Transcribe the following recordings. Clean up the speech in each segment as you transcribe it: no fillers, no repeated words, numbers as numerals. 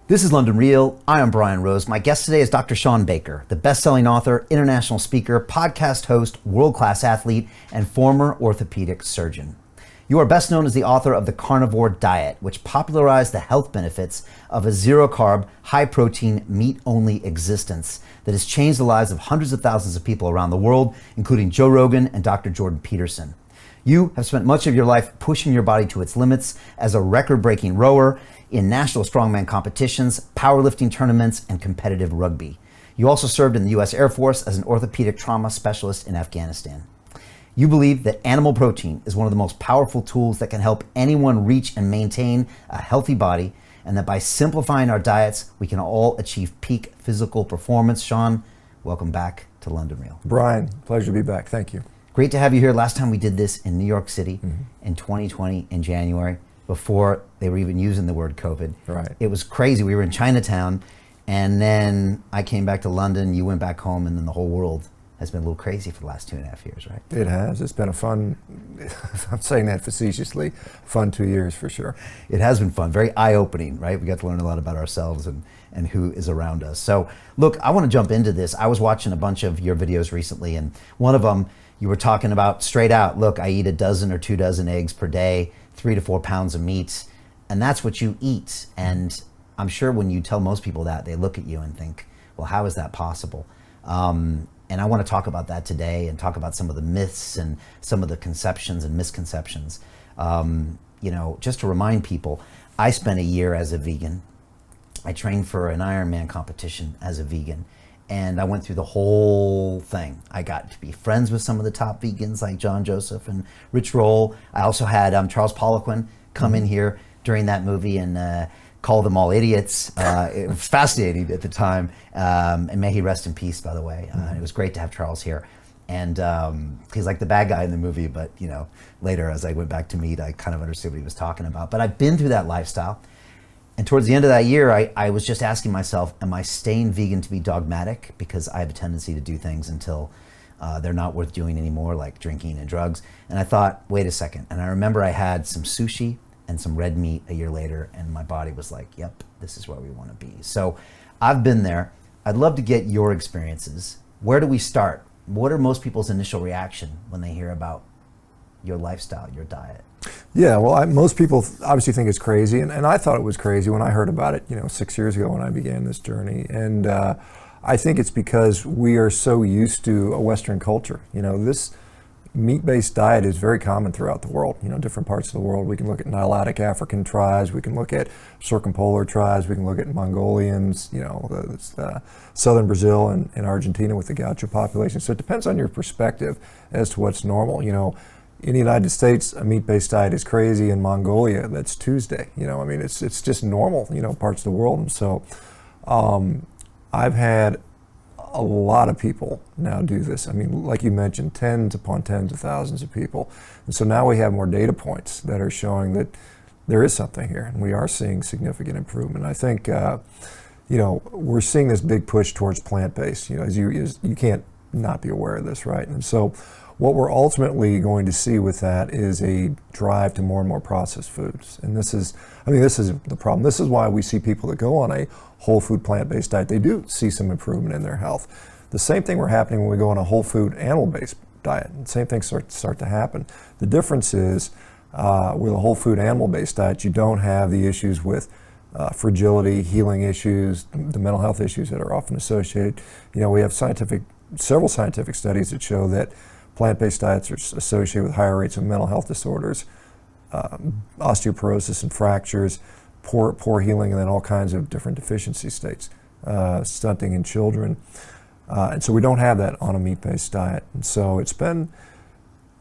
This is London Real. I am Brian Rose. My guest today is Dr. Shawn Baker, the best-selling author, international speaker, podcast host, world-class athlete, and former orthopedic surgeon. You are best known as the author of The Carnivore Diet, which popularized the health benefits of a zero-carb, high-protein, meat-only existence that has changed the lives of hundreds of thousands of people around the world, including Joe Rogan and Dr. Jordan Peterson. You have spent much of your life pushing your body to its limits as a record-breaking rower in national strongman competitions, powerlifting tournaments, and competitive rugby. You also served in the U.S. Air Force as an orthopedic trauma specialist in Afghanistan. You believe that animal protein is one of the most powerful tools that can help anyone reach and maintain a healthy body, and that by simplifying our diets, we can all achieve peak physical performance. Shawn, welcome back to London Real. Brian, pleasure to be back. Thank you. Great to have you here. Last time we did this in New York City in 2020 in January, before they were even using the word COVID. Right. It was crazy. We were in Chinatown, and then I came back to London, you went back home, and then the whole world has been a little crazy for the last 2.5 years, right? It has. It's been a fun, I'm saying that facetiously, fun 2 years for sure. It has been fun, very eye-opening, right? We got to learn a lot about ourselves and who is around us. So look, I want to jump into this. I was watching a bunch of your videos recently, and one of them, you were talking about straight out, look, I eat 12 or 24 eggs per day, 3 to 4 pounds of meat, and that's what you eat. And I'm sure when you tell most people that, they look at you and think, well, how is that possible? And I want to talk about that today and talk about some of the myths and some of the conceptions and misconceptions. Just to remind people, I spent a year as a vegan. I trained for an Ironman competition as a vegan. And I went through the whole thing. I got to be friends with some of the top vegans like John Joseph and Rich Roll. I also had Charles Poliquin come in here during that movie and call them all idiots. It was fascinating at the time. And may he rest in peace, by the way. It was great to have Charles here. And he's like the bad guy in the movie, but later as I went back to meet, I kind of understood what he was talking about. But I've been through that lifestyle. And towards the end of that year, I was just asking myself, am I staying vegan to be dogmatic? Because I have a tendency to do things until they're not worth doing anymore, like drinking and drugs. And I thought, wait a second. And I remember I had some sushi and some red meat a year later, and my body was like, yep, this is where we want to be. So I've been there. I'd love to get your experiences. Where do we start? What are most people's initial reaction when they hear about your lifestyle, your diet? Yeah, well, most people obviously think it's crazy, and I thought it was crazy when I heard about it, 6 years ago when I began this journey. And I think it's because we are so used to a Western culture. This meat-based diet is very common throughout the world. Different parts of the world. We can look at Nilotic African tribes. We can look at circumpolar tribes. We can look at Mongolians. Southern Brazil and Argentina with the gaucho population. So it depends on your perspective as to what's normal. In the United States, a meat-based diet is crazy. In Mongolia, that's Tuesday. It's just normal. Parts of the world. And so, I've had a lot of people now do this. Like you mentioned, tens upon tens of thousands of people. And so now we have more data points that are showing that there is something here, and we are seeing significant improvement. I think, we're seeing this big push towards plant-based. You can't not be aware of this, right? And so what we're ultimately going to see with that is a drive to more and more processed foods. And this is the problem. This is why we see people that go on a whole food plant-based diet, they do see some improvement in their health. The same thing were happening when we go on a whole food animal-based diet. The same things start to happen. The difference is with a whole food animal-based diet, you don't have the issues with fragility, healing issues, the mental health issues that are often associated. We have several scientific studies that show that plant-based diets are associated with higher rates of mental health disorders, osteoporosis and fractures, poor healing, and then all kinds of different deficiency states, stunting in children. And so we don't have that on a meat-based diet. And so it's been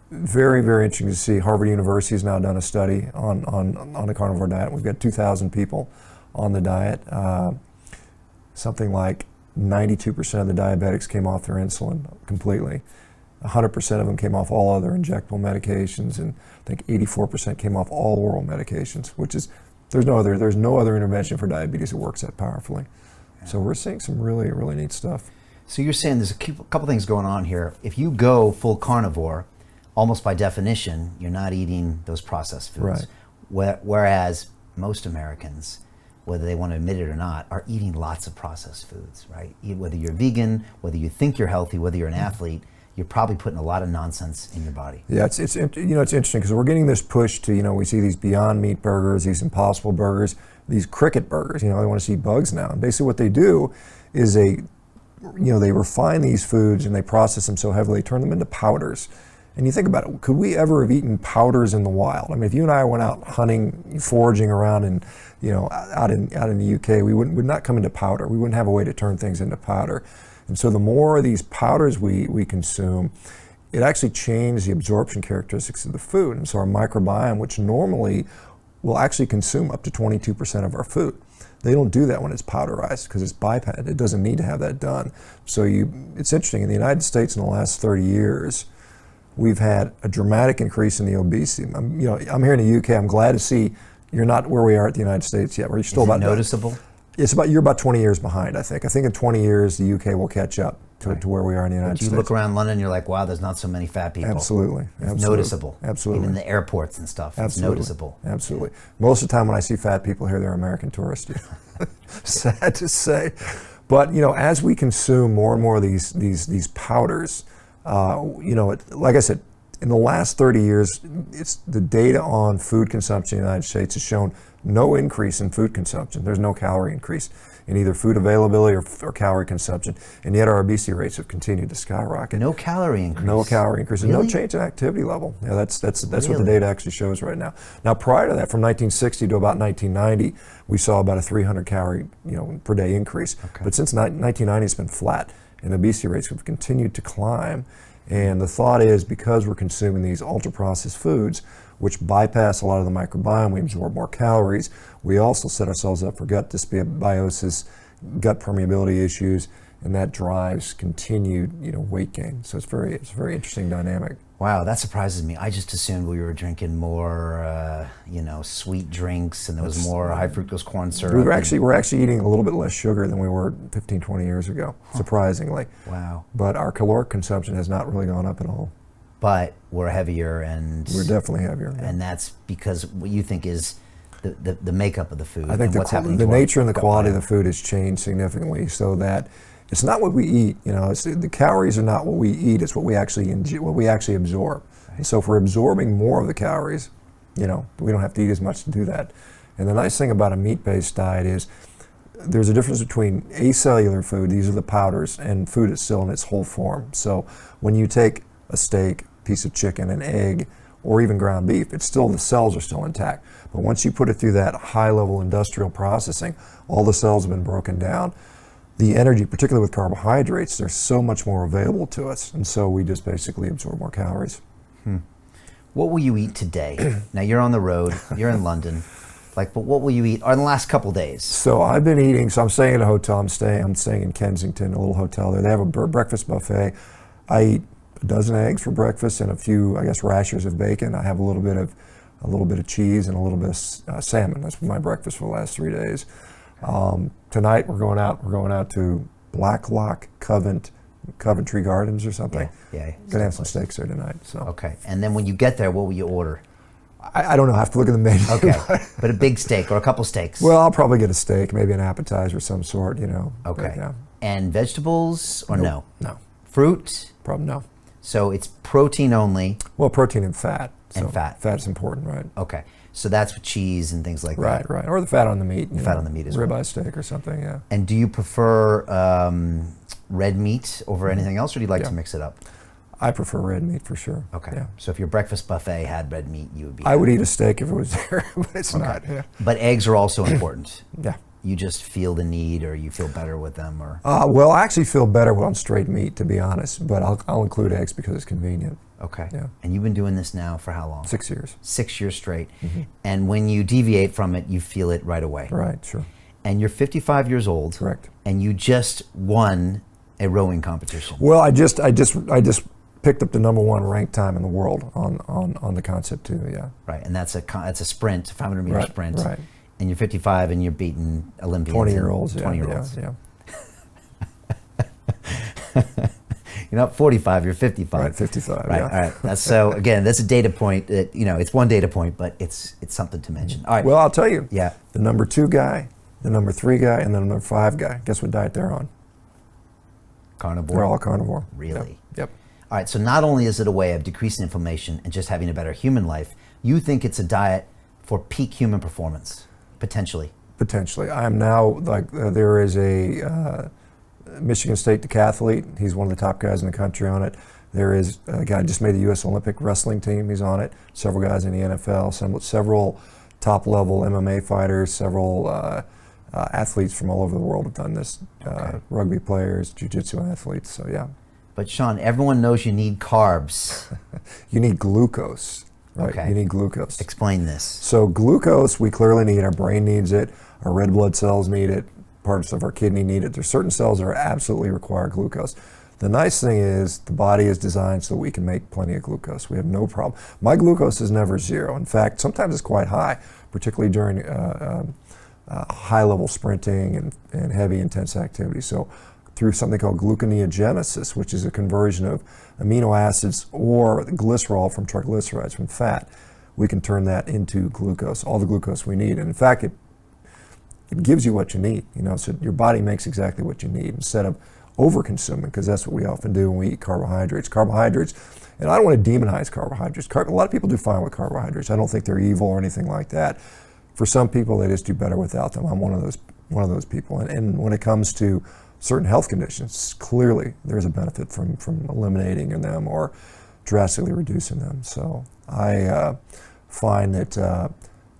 very, very interesting to see. Harvard University has now done a study on the carnivore diet. We've got 2,000 people on the diet. Something like 92% of the diabetics came off their insulin completely. 100% of them came off all other injectable medications, and I think 84% came off all oral medications, which is, there's no other intervention for diabetes that works that powerfully. Yeah. So we're seeing some really, really neat stuff. So you're saying there's a couple things going on here. If you go full carnivore, almost by definition, you're not eating those processed foods. Right. Whereas most Americans whether they want to admit it or not, are eating lots of processed foods, right? Whether you're vegan, whether you think you're healthy, whether you're an athlete, you're probably putting a lot of nonsense in your body. Yeah, it's interesting because we're getting this push to, we see these Beyond Meat burgers, these Impossible burgers, these cricket burgers, they want to see bugs now. And basically what they do is they refine these foods and they process them so heavily, they turn them into powders. And you think about it, could we ever have eaten powders in the wild? I mean, if you and I went out hunting, foraging around and, out in the UK, we would not come into powder. We wouldn't have a way to turn things into powder. And so the more of these powders we consume, it actually changes the absorption characteristics of the food. And so our microbiome, which normally will actually consume up to 22% of our food, they don't do that when it's powderized because it's bypassed. It doesn't need to have that done. So it's interesting, in the United States in the last 30 years, we've had a dramatic increase in the obesity. I'm here in the UK. I'm glad to see you're not where we are at the United States yet. Where you're still Is it noticeable? You're about 20 years behind, I think. I think in 20 years the UK will catch up to where we are in the United States. You look around London, you're like, wow, there's not so many fat people. Absolutely. It's noticeable. Absolutely. Even in the airports and stuff, it's noticeable. Absolutely. Most of the time when I see fat people here, they're American tourists. Sad to say. But as we consume more and more of these powders, like I said, in the last 30 years, it's the data on food consumption in the United States has shown no increase in food consumption. There's no calorie increase in either food availability or calorie consumption, and yet our obesity rates have continued to skyrocket. No calorie increase. No calorie increase, and really? no change in activity level. Yeah, that's really? what the data actually shows right now. Now, prior to that, from 1960 to about 1990, we saw about a 300 calorie per day increase. Okay. But since 1990, it's been flat, and obesity rates have continued to climb. And the thought is because we're consuming these ultra-processed foods, which bypass a lot of the microbiome, we absorb more calories. We also set ourselves up for gut dysbiosis, gut permeability issues, and that drives continued weight gain. So it's a very interesting dynamic. Wow, that surprises me. I just assumed we were drinking more, sweet drinks, and there was more high fructose corn syrup. We're actually eating a little bit less sugar than we were 15, 20 years ago, surprisingly. Wow. But our caloric consumption has not really gone up at all. But we're heavier, and we're definitely heavier. Yeah. And that's because what you think is the makeup of the food. I think the nature and the quality of the food has changed significantly, so that it's not what we eat. The calories are not what we eat. It's what we actually absorb. Right. So if we're absorbing more of the calories, we don't have to eat as much to do that. And the nice thing about a meat-based diet is there's a difference between acellular food, these are the powders, and food that's still in its whole form. So when you take a steak, piece of chicken, an egg, or even ground beef, the cells are still intact. But once you put it through that high-level industrial processing, all the cells have been broken down. The energy, particularly with carbohydrates, there's so much more available to us, and so we just basically absorb more calories. What will you eat today? Now you're on the road, you're in London, but what will you eat in the last couple days? So I've been eating, I'm staying at a hotel, I'm staying in Kensington, a little hotel there. They have a breakfast buffet. I eat a dozen eggs for breakfast and a few, rashers of bacon. I have a little bit of cheese and a little bit of salmon. That's my breakfast for the last 3 days. Tonight we're going out to Blacklock, Coventry Gardens or something. Yeah. Gonna have some steaks there tonight. So. Okay. And then when you get there, what will you order? I don't know. I have to look at the menu. Okay. But a big steak or a couple steaks? Well, I'll probably get a steak, maybe an appetizer of some sort. Okay. But, yeah. And vegetables or no? No. Fruit? Probably no. So it's protein only. Well, protein and fat. And fat. Fat's important, right? Okay. So that's with cheese and things like that. Right. Or the fat on the meat. Fat on the meat as well. Ribeye steak or something, yeah. And do you prefer red meat over anything else, or do you like to mix it up? I prefer red meat for sure. Okay. Yeah. So if your breakfast buffet had red meat, you would be... I would eat a steak if it was there, but it's not. Yeah. But eggs are also important. Yeah. You just feel the need, or you feel better with them, or... Well, I actually feel better on straight meat, to be honest, but I'll include eggs because it's convenient. Okay. Yeah. And you've been doing this now for how long? 6 years. 6 years straight. Mm-hmm. And when you deviate from it, you feel it right away. Right, sure. And you're 55 years old. Correct. And you just won a rowing competition. Well, I just picked up the #1 ranked time in the world on the concept too. Yeah. Right, and that's a sprint, 500 meter sprint. Right. And you're 55 and you're beating Olympians. 20-year-olds. 20-year-olds. Yeah. You're not 45, you're 55. Right, 55. Right, yeah. all right. That's a data point that, it's one data point, but it's something to mention. All right. Well, I'll tell you. Yeah. The #2 guy the number 3 guy, and the number 5 guy. Guess what diet they're on? Carnivore? They're all carnivore. Really? Yep. All right, so not only is it a way of decreasing inflammation and just having a better human life, you think it's a diet for peak human performance, potentially? Potentially. I am now, there is a Michigan State decathlete. He's one of the top guys in the country on it. There is a guy who just made the U.S. Olympic wrestling team. He's on it. Several guys in the NFL, several top-level MMA fighters, several athletes from all over the world have done this. Okay. Rugby players, jiu-jitsu athletes, so yeah. But Sean, everyone knows you need carbs. You need glucose, right? Okay. You need glucose. Explain this. So glucose, we clearly need. Our brain needs it. Our red blood cells need it. Parts of our kidney need it. There's certain cells that are absolutely require glucose. The nice thing is the body is designed so we can make plenty of glucose. We have no problem. My glucose is never 0. In fact, sometimes it's quite high, particularly during high-level sprinting and heavy, intense activity. So through something called gluconeogenesis, which is a conversion of amino acids or glycerol from triglycerides, from fat, we can turn that into glucose, all the glucose we need. And in fact, it gives you what you need, so your body makes exactly what you need instead of over-consuming, because that's what we often do when we eat carbohydrates. Carbohydrates, and I don't want to demonize carbohydrates. A lot of people do fine with carbohydrates. I don't think they're evil or anything like that. For some people, they just do better without them. I'm one of those people. And when it comes to certain health conditions, clearly there's a benefit from eliminating them or drastically reducing them. So I find that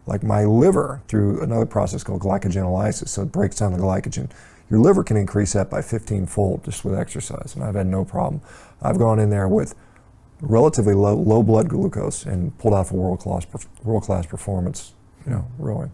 like my liver, through another process called glycogenolysis, so it breaks down the glycogen, your liver can increase that by 15-fold just with exercise, and I've had no problem. I've gone in there with relatively low blood glucose and pulled off a world-class performance, really.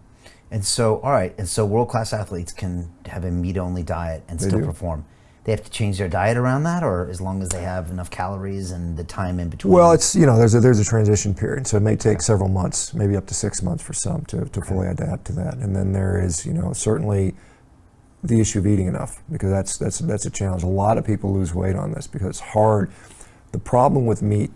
And so, all right, world-class athletes can have a meat-only diet and still perform. They have to change their diet around that, or as long as they have enough calories and the time in between? Well, it's, there's a transition period, so it may take several months, maybe up to 6 months for some to fully adapt to that. And then there is, certainly the issue of eating enough, because that's a challenge. A lot of people lose weight on this because it's hard. The problem with meat,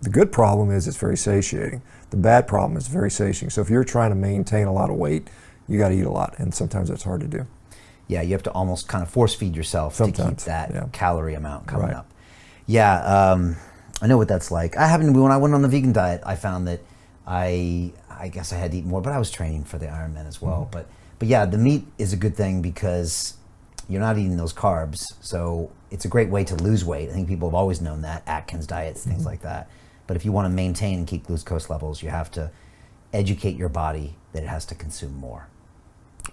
the good problem is it's very satiating. The bad problem is very satiating. So if you're trying to maintain a lot of weight, you got to eat a lot, and sometimes that's hard to do. Yeah, you have to almost kind of force feed yourself to keep that calorie amount coming up. Yeah, I know what that's like. When I went on the vegan diet, I found that I guess I had to eat more, but I was training for the Ironman as well. Mm-hmm. But yeah, the meat is a good thing because you're not eating those carbs, so it's a great way to lose weight. I think people have always known that, Atkins diets, things like that. But if you want to maintain and keep glucose levels, you have to educate your body that it has to consume more.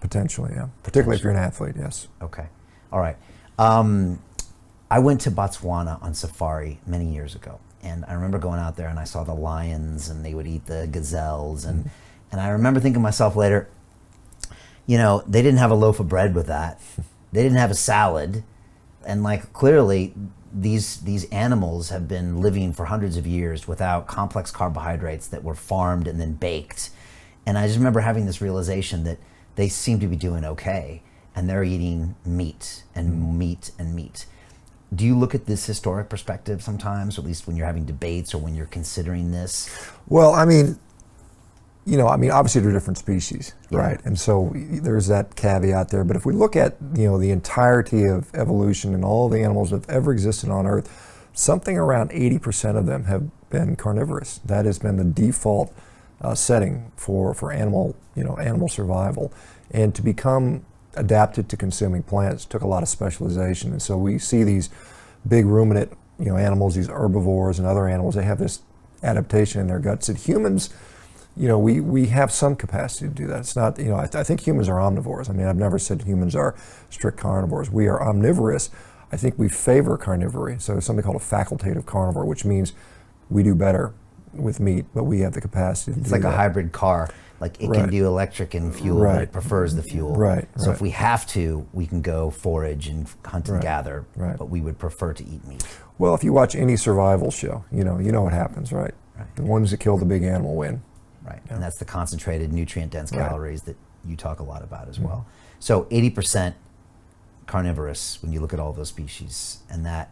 Potentially, yeah. Particularly if you're an athlete, yes. Okay. All right. I went to Botswana on safari many years ago, and I remember going out there and I saw the lions and they would eat the gazelles, and I remember thinking to myself later, they didn't have a loaf of bread with that. They didn't have a salad, and clearly these animals have been living for hundreds of years without complex carbohydrates that were farmed and then baked. And I just remember having this realization that they seem to be doing okay, and they're eating meat and meat and meat. Do you look at this historic perspective sometimes, or at least when you're having debates or when you're considering this? Well, obviously they're different species, right? And so there's that caveat there. But if we look at, the entirety of evolution and all the animals that have ever existed on Earth, something around 80% of them have been carnivorous. That has been the default setting for animal survival. And to become adapted to consuming plants took a lot of specialization. And so we see these big ruminant, animals, these herbivores and other animals, they have this adaptation in their guts that humans, we have some capacity to do that. It's not, I think humans are omnivores. I've never said humans are strict carnivores. We are omnivorous. I think we favor carnivory. So it's something called a facultative carnivore, which means we do better with meat, but we have the capacity to do that. It's like a hybrid car. It can do electric and fuel, but it prefers the fuel. So if we have to, we can go forage and hunt and gather, but we would prefer to eat meat. Well, if you watch any survival show, you know what happens, right? The ones that kill the big animal win. Right, and that's the concentrated, nutrient-dense calories that you talk a lot about as well. So 80% carnivorous when you look at all those species, and that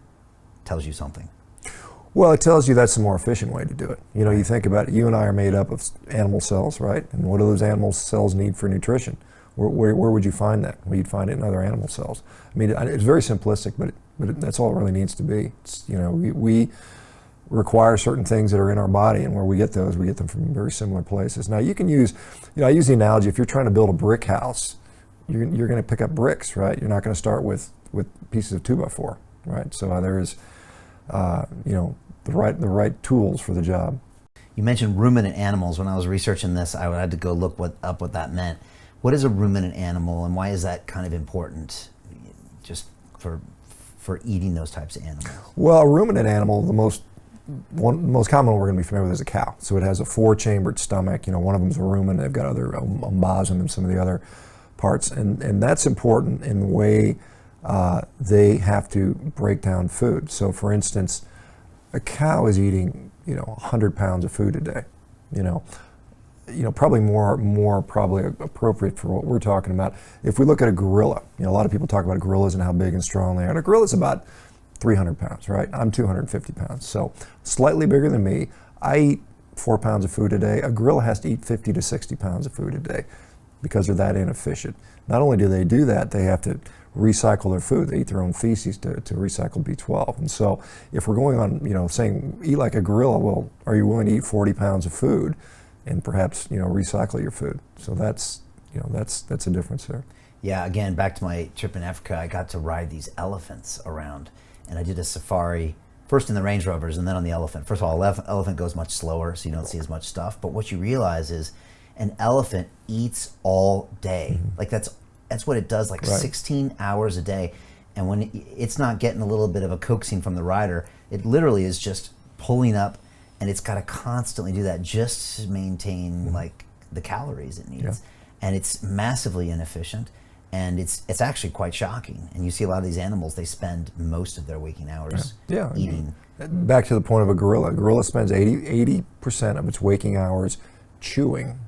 tells you something. Well, it tells you that's the more efficient way to do it. You think about it, you and I are made up of animal cells, right? And what do those animal cells need for nutrition? Where would you find that? Well, you'd find it in other animal cells. I mean, it's very simplistic, but that's all it really needs to be. It's, you know, we require certain things that are in our body, and where we get those, we get them from very similar places. Now, you can use, you know, I use the analogy, if you're trying to build a brick house, you're going to pick up bricks, right? You're not going to start with pieces of 2x4, right? So there's, you know, the right tools for the job. You mentioned ruminant animals. When I was researching this, I had to go look up what that meant. What is a ruminant animal, and why is that kind of important, just for eating those types of animals? Well, a ruminant animal, the most common one we're going to be familiar with is a cow. So it has a 4-chambered stomach. You know, one of them is a rumen. They've got other bosom and some of the other parts, and that's important in the way they have to break down food. So, for instance, a cow is eating, you know, 100 pounds of food a day. You know, probably more probably appropriate for what we're talking about. If we look at a gorilla, you know, a lot of people talk about gorillas and how big and strong they are. And a gorilla's about 300 pounds, right? I'm 250 pounds, so slightly bigger than me. I eat 4 pounds of food a day. A gorilla has to eat 50 to 60 pounds of food a day because they're that inefficient. Not only do they do that, they have to recycle their food. They eat their own feces to recycle B12. And so if we're going on, you know, saying eat like a gorilla, well, are you willing to eat 40 pounds of food and perhaps, you know, recycle your food? So that's, you know, that's a difference there. Yeah, again, back to my trip in Africa, I got to ride these elephants around. And I did a safari, first in the Range Rovers and then on the elephant. First of all, elephant goes much slower, so you don't see as much stuff. But what you realize is an elephant eats all day. Mm-hmm. Like that's what it does, like right. 16 hours a day. And when it's not getting a little bit of a coaxing from the rider, it literally is just pulling up, and it's got to constantly do that just to maintain like the calories it needs. Yeah. And it's massively inefficient. And it's actually quite shocking. And you see a lot of these animals, they spend most of their waking hours eating. Back to the point of a gorilla. A gorilla spends 80% of its waking hours chewing.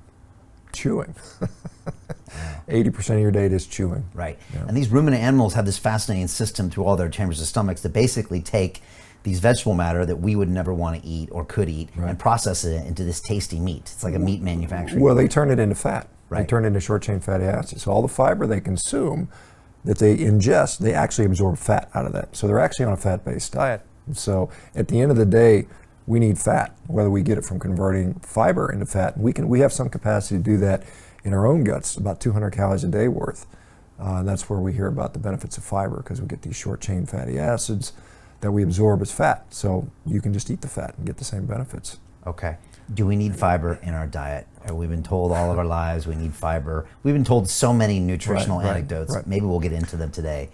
80% of your day is chewing. Right. Yeah. And these ruminant animals have this fascinating system through all their chambers of stomachs that basically take these vegetable matter that we would never want to eat or could eat and process it into this tasty meat. It's like a meat manufacturing. Well, they turn it into fat. Right. They turn it into short-chain fatty acids. So all the fiber they consume, that they ingest, they actually absorb fat out of that. So they're actually on a fat-based diet. So at the end of the day, we need fat, whether we get it from converting fiber into fat. We have some capacity to do that in our own guts, about 200 calories a day worth. That's where we hear about the benefits of fiber, because we get these short-chain fatty acids that we absorb as fat. So you can just eat the fat and get the same benefits. Okay. Do we need fiber in our diet? We've been told all of our lives we need fiber. We've been told so many nutritional anecdotes. Right. Maybe we'll get into them today,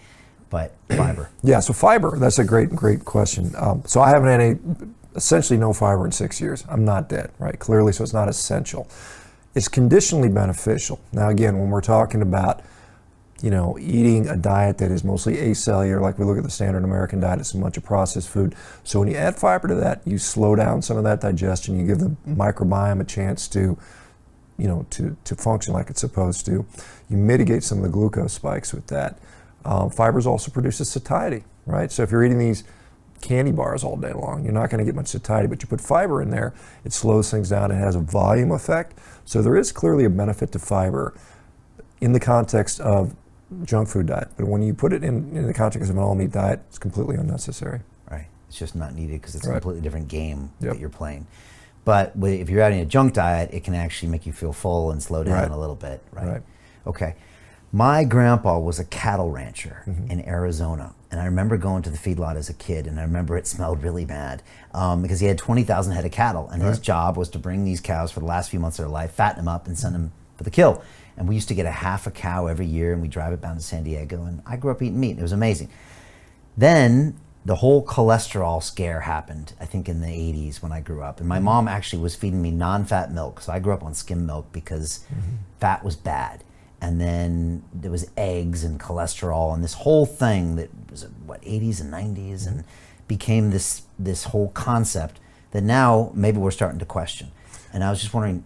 but fiber. Yeah, so fiber, that's a great question. So I haven't had essentially no fiber in 6 years. I'm not dead, right? Clearly, so it's not essential. It's conditionally beneficial. Now again, when we're talking about, you know, eating a diet that is mostly acellular, like we look at the standard American diet, it's a bunch of processed food. So when you add fiber to that, you slow down some of that digestion, you give the microbiome a chance to, you know, to function like it's supposed to. You mitigate some of the glucose spikes with that. Fibers also produces satiety, right? So if you're eating these candy bars all day long, you're not going to get much satiety, but you put fiber in there, it slows things down, it has a volume effect. So there is clearly a benefit to fiber in the context of junk food diet, but when you put it in the context of an all-meat diet, it's completely unnecessary. Right, it's just not needed because it's a completely different game that you're playing. But if you're adding a junk diet, it can actually make you feel full and slow down a little bit, right? Okay. My grandpa was a cattle rancher in Arizona, and I remember going to the feedlot as a kid, and I remember it smelled really bad because he had 20,000 head of cattle, and his job was to bring these cows for the last few months of their life, fatten them up, and send them for the kill. And we used to get a half a cow every year, and we drive it down to San Diego, and I grew up eating meat. It was amazing. Then the whole cholesterol scare happened, I think in the 80s when I grew up. And my mom actually was feeding me non-fat milk. So I grew up on skim milk because fat was bad. And then there was eggs and cholesterol and this whole thing that was, 80s and 90s, and became this whole concept that now maybe we're starting to question. And I was just wondering,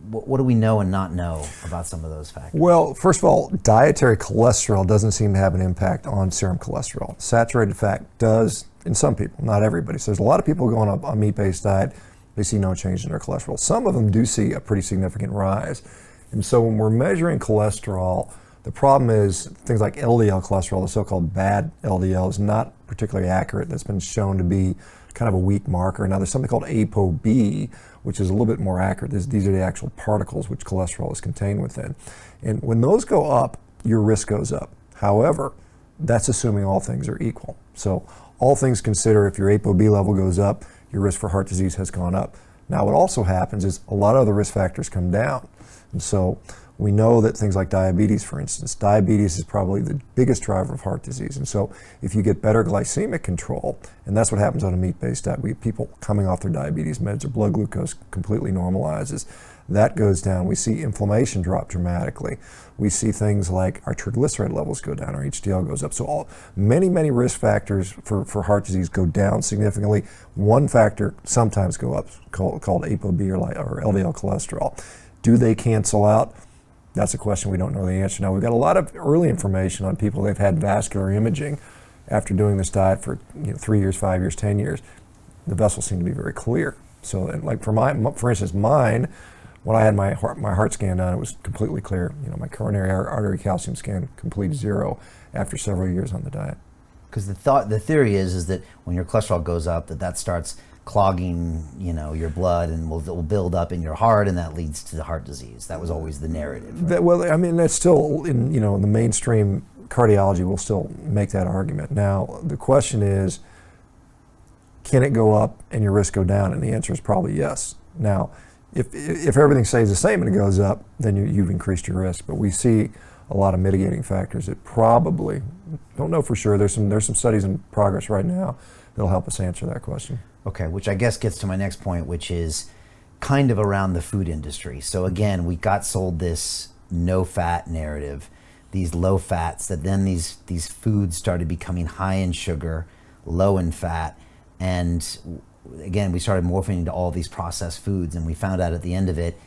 what do we know and not know about some of those factors? Well, first of all, dietary cholesterol doesn't seem to have an impact on serum cholesterol. Saturated fat does in some people, not everybody. So there's a lot of people going up on meat-based diet, they see no change in their cholesterol. Some of them do see a pretty significant rise And so when we're measuring cholesterol, the problem is things like LDL cholesterol, the so-called bad LDL, is not particularly accurate. That's been shown to be kind of a weak marker. Now there's something called ApoB, which is a little bit more accurate. These are the actual particles which cholesterol is contained within. And when those go up, your risk goes up. However, that's assuming all things are equal. So all things considered, if your ApoB level goes up, your risk for heart disease has gone up. Now what also happens is a lot of other risk factors come down. And so we know that things like diabetes, for instance, diabetes is probably the biggest driver of heart disease. And so if you get better glycemic control, and that's what happens on a meat-based diet, we have people coming off their diabetes meds, their blood glucose completely normalizes. That goes down. We see inflammation drop dramatically. We see things like our triglyceride levels go down, our HDL goes up. So many risk factors for heart disease go down significantly. One factor sometimes go up, called ApoB or LDL cholesterol. Do they cancel out? That's a question we don't know the answer. Now, we've got a lot of early information on people that have had vascular imaging after doing this diet for 3 years, 5 years, 10 years. The vessels seem to be very clear. So, like for instance, mine, when I had my heart scan done, it was completely clear. My coronary artery calcium scan, complete zero after several years on the diet. Because the theory is that when your cholesterol goes up, that starts clogging, your blood, and will build up in your heart, and that leads to the heart disease. That was always the narrative. Right? That's still in the mainstream cardiology will still make that argument. Now the question is, can it go up and your risk go down? And the answer is probably yes. Now, if everything stays the same and it goes up, then you've increased your risk. But we see a lot of mitigating factors that probably, don't know for sure. There's some studies in progress right now that'll help us answer that question. Okay, which I guess gets to my next point, which is kind of around the food industry. So again, we got sold this no-fat narrative, these low fats, that then these foods started becoming high in sugar, low in fat, and again, we started morphing into all these processed foods, and we found out at the end of it,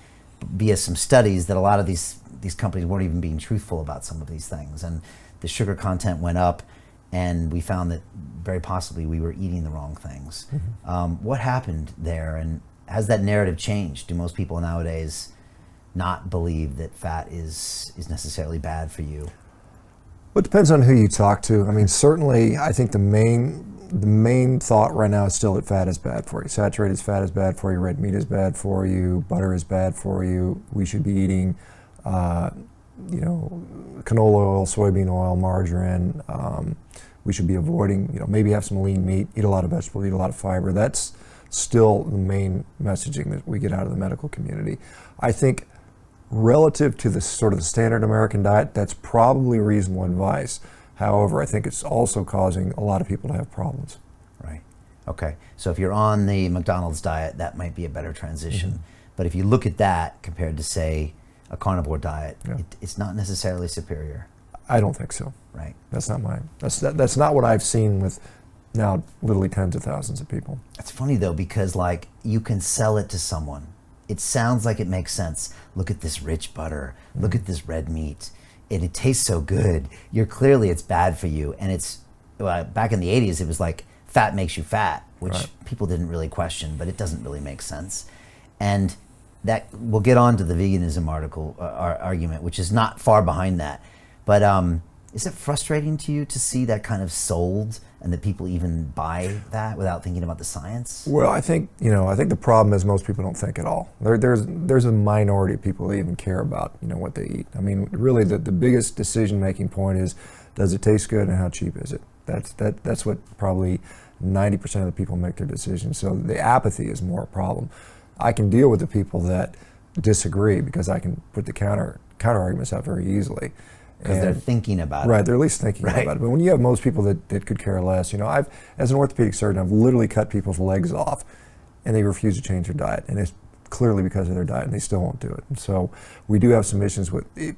via some studies, that a lot of these companies weren't even being truthful about some of these things, and the sugar content went up, and we found that very possibly we were eating the wrong things. Mm-hmm. What happened there, and has that narrative changed? Do most people nowadays not believe that fat is necessarily bad for you? Well, it depends on who you talk to. Certainly, I think the main thought right now is still that fat is bad for you. Saturated fat is bad for you. Red meat is bad for you. Butter is bad for you. We should be eating, canola oil, soybean oil, margarine. We should be avoiding, maybe have some lean meat, eat a lot of vegetables, eat a lot of fiber. That's still the main messaging that we get out of the medical community. I think relative to the sort of the standard American diet, that's probably reasonable advice. However, I think it's also causing a lot of people to have problems. Right. Okay. So if you're on the McDonald's diet, that might be a better transition. Mm-hmm. But if you look at that compared to, say, a carnivore diet, it's not necessarily superior. I don't think so. Right. That's not mine. That's not what I've seen with now literally tens of thousands of people. It's funny though, because you can sell it to someone. It sounds like it makes sense. Look at this rich butter. Mm-hmm. Look at this red meat. And it tastes so good. Clearly it's bad for you. And it's, back in the 80s, it was like fat makes you fat, which people didn't really question, but it doesn't really make sense. And that, we'll get on to the veganism argument, which is not far behind that. But is it frustrating to you to see that kind of sold, and that people even buy that without thinking about the science? Well, I think the problem is most people don't think at all. There's a minority of people that even care about what they eat. Really the biggest decision-making point is, does it taste good and how cheap is it? That's what probably 90% of the people make their decisions. So the apathy is more a problem. I can deal with the people that disagree because I can put the counter arguments out very easily. Because they're thinking about it. Right, they're at least thinking about it. But when you have most people that could care less, as an orthopedic surgeon, I've literally cut people's legs off and they refuse to change their diet. And it's clearly because of their diet, and they still won't do it. And so we do have some issues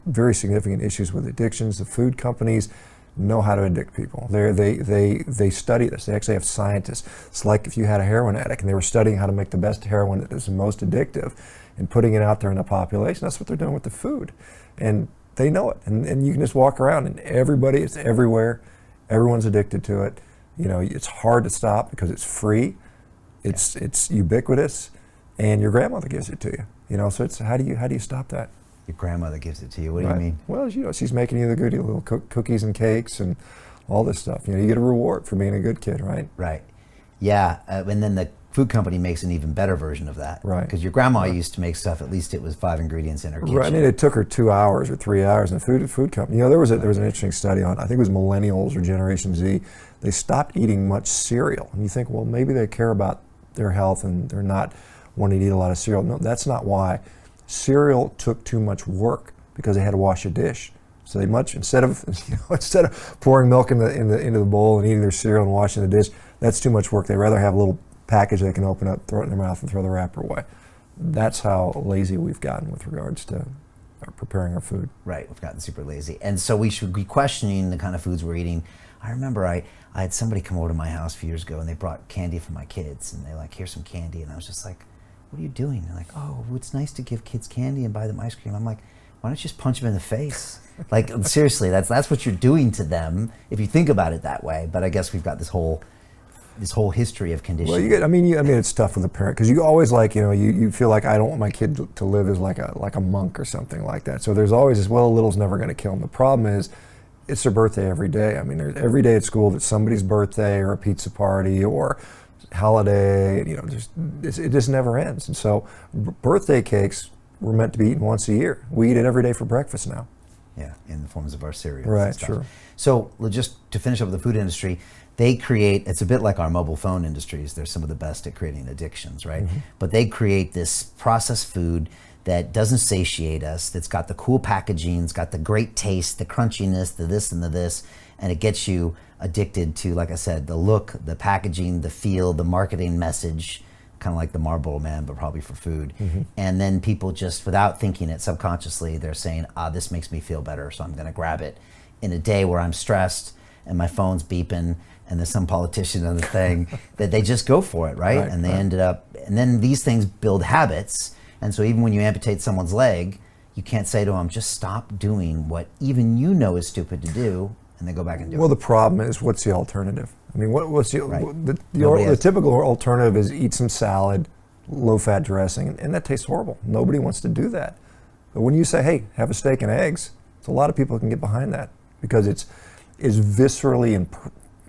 very significant issues with addictions. The food companies know how to addict people. They study this. They actually have scientists. It's like if you had a heroin addict and they were studying how to make the best heroin that is the most addictive and putting it out there in the population. That's what they're doing with the food. And they know it, and you can just walk around, and it's everywhere. Everyone's addicted to it. It's hard to stop because it's free, it's ubiquitous, and your grandmother gives it to you. So it's how do you stop that? Your grandmother gives it to you. What do you mean? Well, she's making you the good little cookies and cakes and all this stuff. You get a reward for being a good kid, right? Right. Yeah, and then the food company makes an even better version of that. Right. Because your grandma used to make stuff, at least it was 5 ingredients in her kitchen. Right. I mean, it took her 2 hours or 3 hours in the food company. There was an interesting study on, I think it was millennials or Generation Z. They stopped eating much cereal. And you think, well, maybe they care about their health and they're not wanting to eat a lot of cereal. No, that's not why. Cereal took too much work because they had to wash a dish. So they instead of pouring milk into the bowl and eating their cereal and washing the dish, that's too much work. They'd rather have a little package they can open up, throw it in their mouth, and throw the wrapper away. That's how lazy we've gotten with regards to preparing our food. Right, we've gotten super lazy. And so we should be questioning the kind of foods we're eating. I remember I had somebody come over to my house a few years ago and they brought candy for my kids and they're like, here's some candy. And I was just like, what are you doing? They're like, oh, it's nice to give kids candy and buy them ice cream. I'm like, why don't you just punch them in the face? Like, seriously, that's what you're doing to them if you think about it that way. But I guess we've got this whole history of conditioning. Well, I mean, it's tough with a parent because you always you feel like I don't want my kid to live as like a monk or something like that. So there's always this, well, a little's never going to kill them. The problem is, it's their birthday every day. I mean, every day at school that's somebody's birthday or a pizza party or holiday. It just never ends. And so birthday cakes were meant to be eaten once a year. We eat it every day for breakfast now. Yeah, in the forms of our cereals. Right, and stuff. sure. So just to finish up with the food industry, they create, it's a bit like our mobile phone industries. They're some of the best at creating addictions, right? Mm-hmm. But they create this processed food that doesn't satiate us, that's got the cool packaging, it's got the great taste, the crunchiness, the this and the this, and it gets you addicted to, like I said, the look, the packaging, the feel, the marketing message, kind of like the Marlboro Man, but probably for food. Mm-hmm. And then people just, without thinking it subconsciously, they're saying, this makes me feel better, so I'm gonna grab it. In a day where I'm stressed and my phone's beeping and there's some politician on the thing, that they just go for it, right? And they ended up, and then these things build habits. And so even when you amputate someone's leg, you can't say to them, just stop doing what even you know is stupid to do, and they go back and do it. Well, the problem is, what's the alternative? I mean, what's the typical alternative is eat some salad, low-fat dressing, and that tastes horrible. Nobody wants to do that. But when you say, hey, have a steak and eggs, so a lot of people can get behind that because it's viscerally and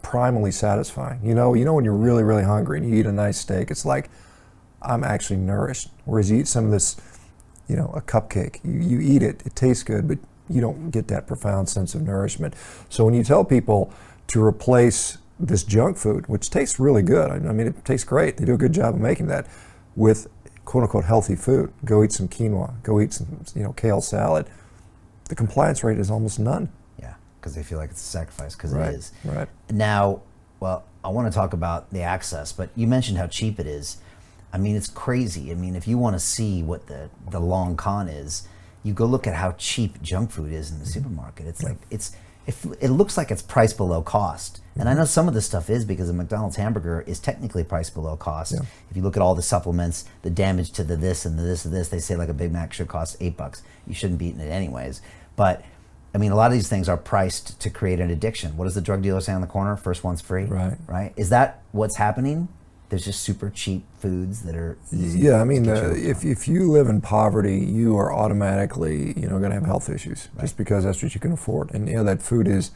primally satisfying. You know when you're really, really hungry and you eat a nice steak, it's like, I'm actually nourished. Whereas you eat some of this, a cupcake, you eat it, it tastes good, but you don't get that profound sense of nourishment. So when you tell people to replace this junk food, which tastes really good, I mean, it tastes great, they do a good job of making that, with quote unquote healthy food, go eat some quinoa, go eat some kale salad, the compliance rate is almost none. Yeah, because they feel like it's a sacrifice, because it is. Right. Now, well, I want to talk about the access, but you mentioned how cheap it is. I mean, it's crazy. I mean, if you want to see what the long con is, you go look at how cheap junk food is in the supermarket. It's like, it looks like it's priced below cost. And I know some of this stuff is because a McDonald's hamburger is technically priced below cost. Yeah. If you look at all the supplements, the damage to the this and the this and this, they say like a Big Mac should cost $8. You shouldn't be eating it anyways. But I mean, a lot of these things are priced to create an addiction. What does the drug dealer say on the corner? First one's free. Right. Is that what's happening? There's just super cheap foods that are easy. Yeah, I mean, if you live in poverty, you are automatically, going to have health issues just because that's what you can afford. And that food is,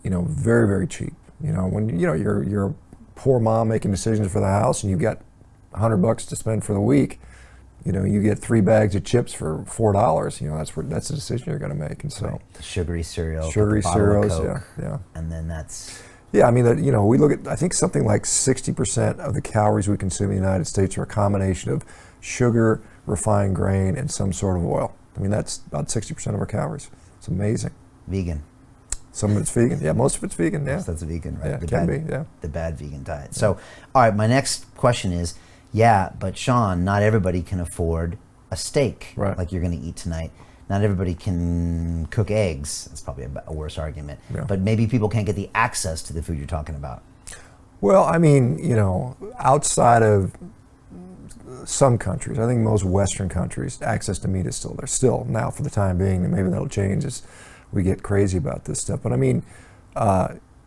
very, very cheap. When you're a poor mom making decisions for the house and you've got $100 to spend for the week, you get 3 bags of chips for $4. That's the decision you're going to make. And so sugary cereals, Coke, yeah, and then that's. Yeah, I mean, we look at, I think something like 60% of the calories we consume in the United States are a combination of sugar, refined grain, and some sort of oil. I mean, that's about 60% of our calories. It's amazing. Vegan. Some of it's vegan. Yeah, most of it's vegan, yeah. That's vegan, right? Yeah, it can be, yeah. The bad vegan diet. So, all right, my next question is, but Sean, not everybody can afford a steak like you're going to eat tonight. Not everybody can cook eggs. That's probably a worse argument. Yeah. But maybe people can't get the access to the food you're talking about. Well, I mean, outside of some countries, I think most Western countries, access to meat is still there. Still, now for the time being, and maybe that'll change as we get crazy about this stuff. But I mean,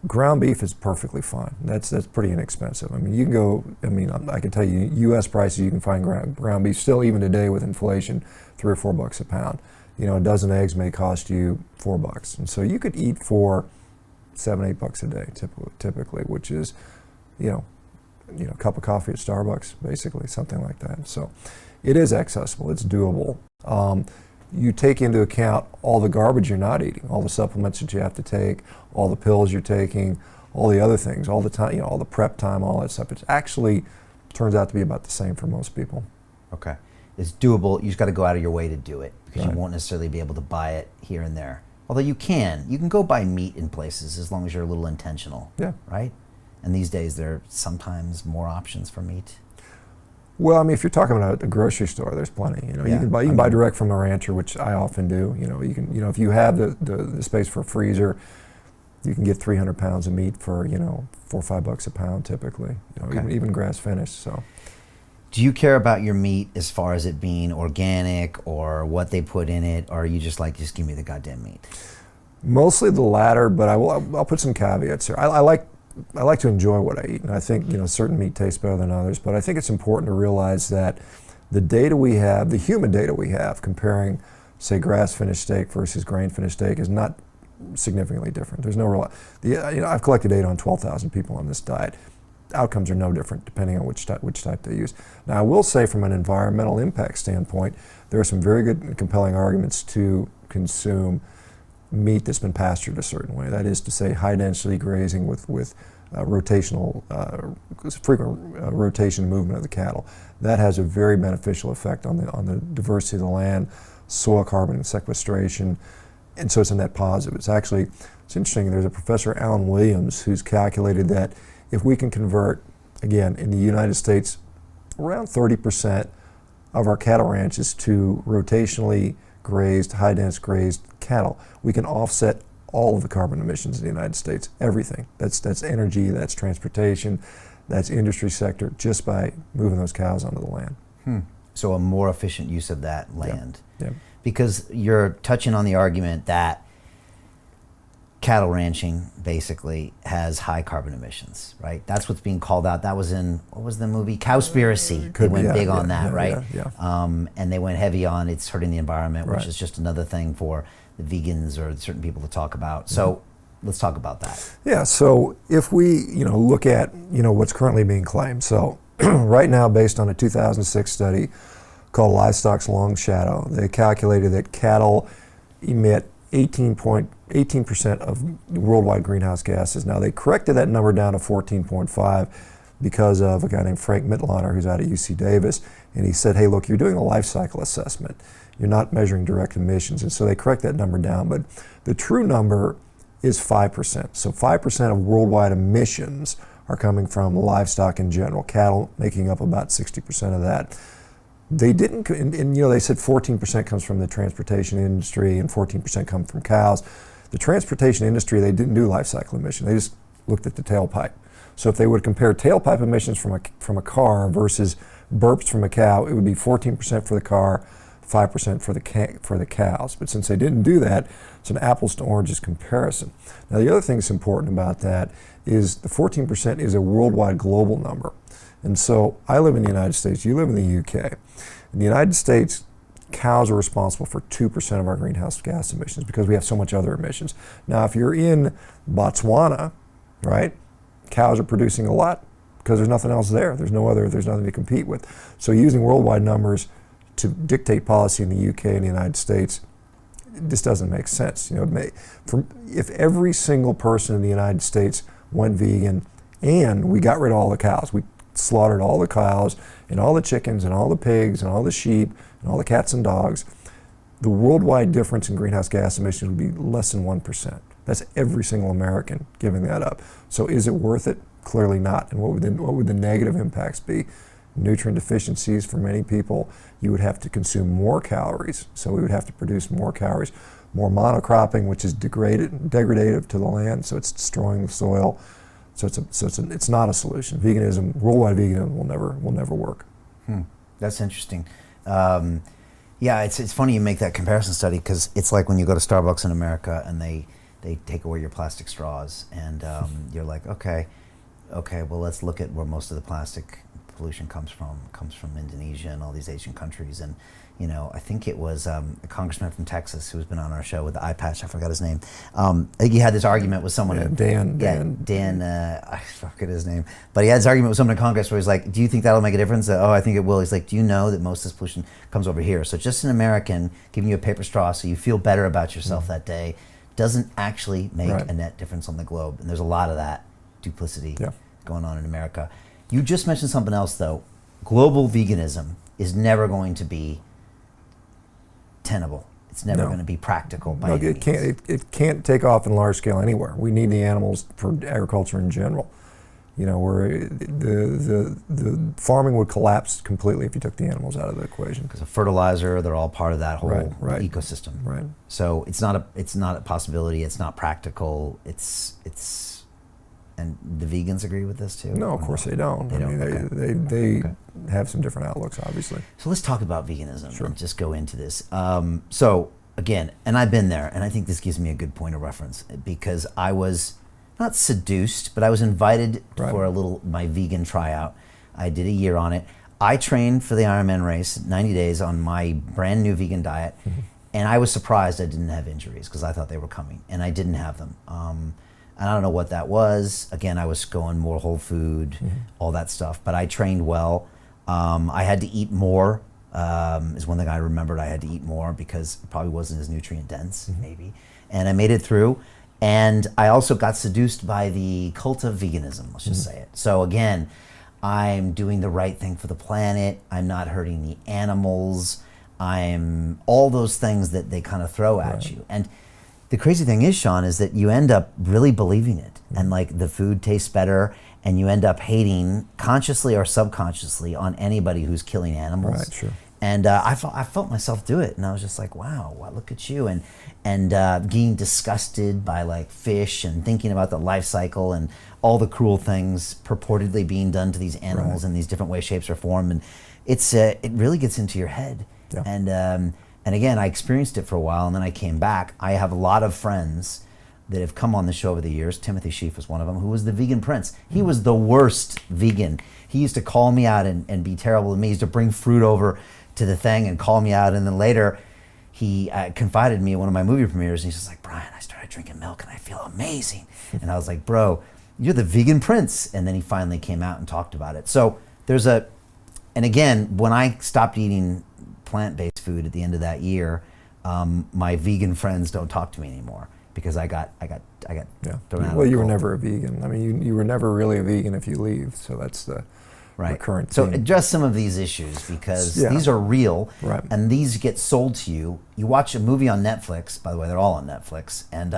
Ground beef is perfectly fine. That's pretty inexpensive. I mean, you can go. I mean, I can tell you, U.S. prices you can find ground beef still even today with inflation, $3 or $4 a pound. You know, a dozen eggs may cost you $4, and so you could eat for $7, $8 a day typically, which is, you know, a cup of coffee at Starbucks, basically, something like that. So, it is accessible. It's doable. You take into account all the garbage you're not eating, all the supplements that you have to take, all the pills you're taking, all the other things, all the time, you know, all the prep time, all that stuff. It actually turns out to be about the same for most people. Okay. It's doable. You just got to go out of your way to do it, because Right. you won't necessarily be able to buy it here and there. Although you can go buy meat in places as long as you're a little intentional. Yeah. Right? And these days there are sometimes more options for meat. Well, I mean, if you're talking about a grocery store, there's plenty. You know, Yeah, you can buy direct from the rancher, which I often do. You know, if you have the space for a freezer, you can get 300 pounds of meat for, you know, $4 or $5 a pound typically. You know, Okay. even grass finished. So, Do you care about your meat as far as it being organic or what they put in it, or are you just like, just give me the goddamn meat? mostly the latter, but I'll put some caveats here. I like to enjoy what I eat, and I think, you know, certain meat tastes better than others, but I think it's important to realize that the data we have, the human data we have, comparing, say, grass-finished steak versus grain-finished steak is not significantly different. There's no real, you know, I've collected data on 12,000 people on this diet. Outcomes are no different depending on which type they use. Now, I will say from an environmental impact standpoint, there are some very good and compelling arguments to consume meat that's been pastured a certain way. That is to say, high density grazing with rotational, frequent rotation movement of the cattle. That has a very beneficial effect on the diversity of the land, soil carbon sequestration, and so it's a net positive. It's interesting, there's a professor, Alan Williams, who's calculated that if we can convert, again, in the United States, around 30% of our cattle ranches to rotationally grazed, high-dense grazed cattle, we can offset all of the carbon emissions in the United States, everything. That's energy, that's transportation, that's industry sector, just by moving those cows onto the land. So a more efficient use of that land. Yeah. Because you're touching on the argument that cattle ranching basically has high carbon emissions, right? That's what's being called out. That was in, what was the movie? Cowspiracy. They went big on that, right? Yeah. And they went heavy on it's hurting the environment, which Right. is just another thing for the vegans or certain people to talk about. So let's talk about that. Yeah, so if we, you know, look at, you know, what's currently being claimed. So right now, based on a 2006 study called Livestock's Long Shadow, they calculated that cattle emit 18% of worldwide greenhouse gases. Now, they corrected that number down to 14.5 because of a guy named Frank Mitloner, who's out at UC Davis, and he said, hey, look, you're doing a life cycle assessment. You're not measuring direct emissions, and so they correct that number down, but the true number is 5%. So 5% of worldwide emissions are coming from livestock in general, cattle making up about 60% of that. They didn't, and you know, they said 14% comes from the transportation industry and 14% come from cows. The transportation industry, they didn't do life cycle emission. They just looked at the tailpipe. So if they would compare tailpipe emissions from a car versus burps from a cow, it would be 14% for the car, 5% for the cows. But since they didn't do that, it's an apples to oranges comparison. Now, the other thing that's important about that is the 14% is a worldwide global number. And so I live in the United States, you live in the UK. In the United States, cows are responsible for 2% of our greenhouse gas emissions because we have so much other emissions. Now, if you're in Botswana, right, cows are producing a lot because there's nothing else there. There's nothing to compete with. So using worldwide numbers to dictate policy in the UK and the United States, this doesn't make sense. You know, if every single person in the United States went vegan and we got rid of all the cows, we slaughtered all the cows and all the chickens and all the pigs and all the sheep and all the cats and dogs, the worldwide difference in greenhouse gas emissions would be less than 1%. That's every single American giving that up. So is it worth it? Clearly not. And what would the negative impacts be? Nutrient deficiencies for many people. You would have to consume more calories, so we would have to produce more calories. More monocropping, which is degradative to the land, so it's destroying the soil. So it's not a solution. Veganism, worldwide veganism, will never work. That's interesting. Yeah, it's funny you make that comparison study because it's like when you go to Starbucks in America and they they take away your plastic straws, and you're like, okay, well, let's look at where most of the plastic pollution comes from. It comes from Indonesia and all these Asian countries. And you know, I think it was a congressman from Texas who's been on our show with the eye patch. I forgot his name. I think he had this argument with someone. Dan. I forget his name. But he had this argument with someone in Congress where he's like, "Do you think that'll make a difference?" Oh, I think it will. He's like, "Do you know that most of this pollution comes over here?" So just an American giving you a paper straw so you feel better about yourself that day doesn't actually make a net difference on the globe. And there's a lot of that duplicity going on in America. You just mentioned something else though. Global veganism is never going to be tenable. It's never going to be practical by any means. It can't take off in large scale anywhere. We need the animals for agriculture in general. You know, where the farming would collapse completely if you took the animals out of the equation. Because of fertilizer, they're all part of that whole ecosystem. Right. So it's not a possibility. It's not practical. And the vegans agree with this too? No, of course they don't. They have some different outlooks, obviously. So let's talk about veganism and just go into this. So again, and I've been there, and I think this gives me a good point of reference because I was not seduced, but I was invited for my vegan tryout. I did a year on it. I trained for the Ironman race, 90 days on my brand new vegan diet, and I was surprised I didn't have injuries because I thought they were coming, and I didn't have them. And I don't know what that was. Again, I was going more whole food, all that stuff, but I trained well. I had to eat more, is one thing I remembered. I had to eat more because it probably wasn't as nutrient dense, maybe. And I made it through. And I also got seduced by the cult of veganism, let's just say it. So again, I'm doing the right thing for the planet. I'm not hurting the animals. I'm all those things that they kind of throw at you. And the crazy thing is, Sean, is that you end up really believing it. And like the food tastes better, and you end up hating consciously or subconsciously on anybody who's killing animals. Right, sure. And I felt myself do it, and I was just like, wow, look at you. And getting disgusted by like fish and thinking about the life cycle and all the cruel things purportedly being done to these animals in these different ways, shapes, or form. And it really gets into your head. Yeah. And again, I experienced it for a while, and then I came back. I have a lot of friends that have come on the show over the years. Timothy Sheaf was one of them, who was the vegan prince. He was the worst vegan. He used to call me out and be terrible to me. He used to bring fruit over to the thing and call me out. And then later, he confided in me at one of my movie premieres, and he's just like, "Brian, I started drinking milk, and I feel amazing." And I was like, "Bro, you're the vegan prince." And then he finally came out and talked about it. So and again, when I stopped eating plant-based food at the end of that year, my vegan friends don't talk to me anymore because I got thrown out. Well, you were never a vegan. I mean, you were never really a vegan if you leave. So that's the current So theme. address some of these issues because these are real, and these get sold to you. You watch a movie on Netflix. By the way, they're all on Netflix, and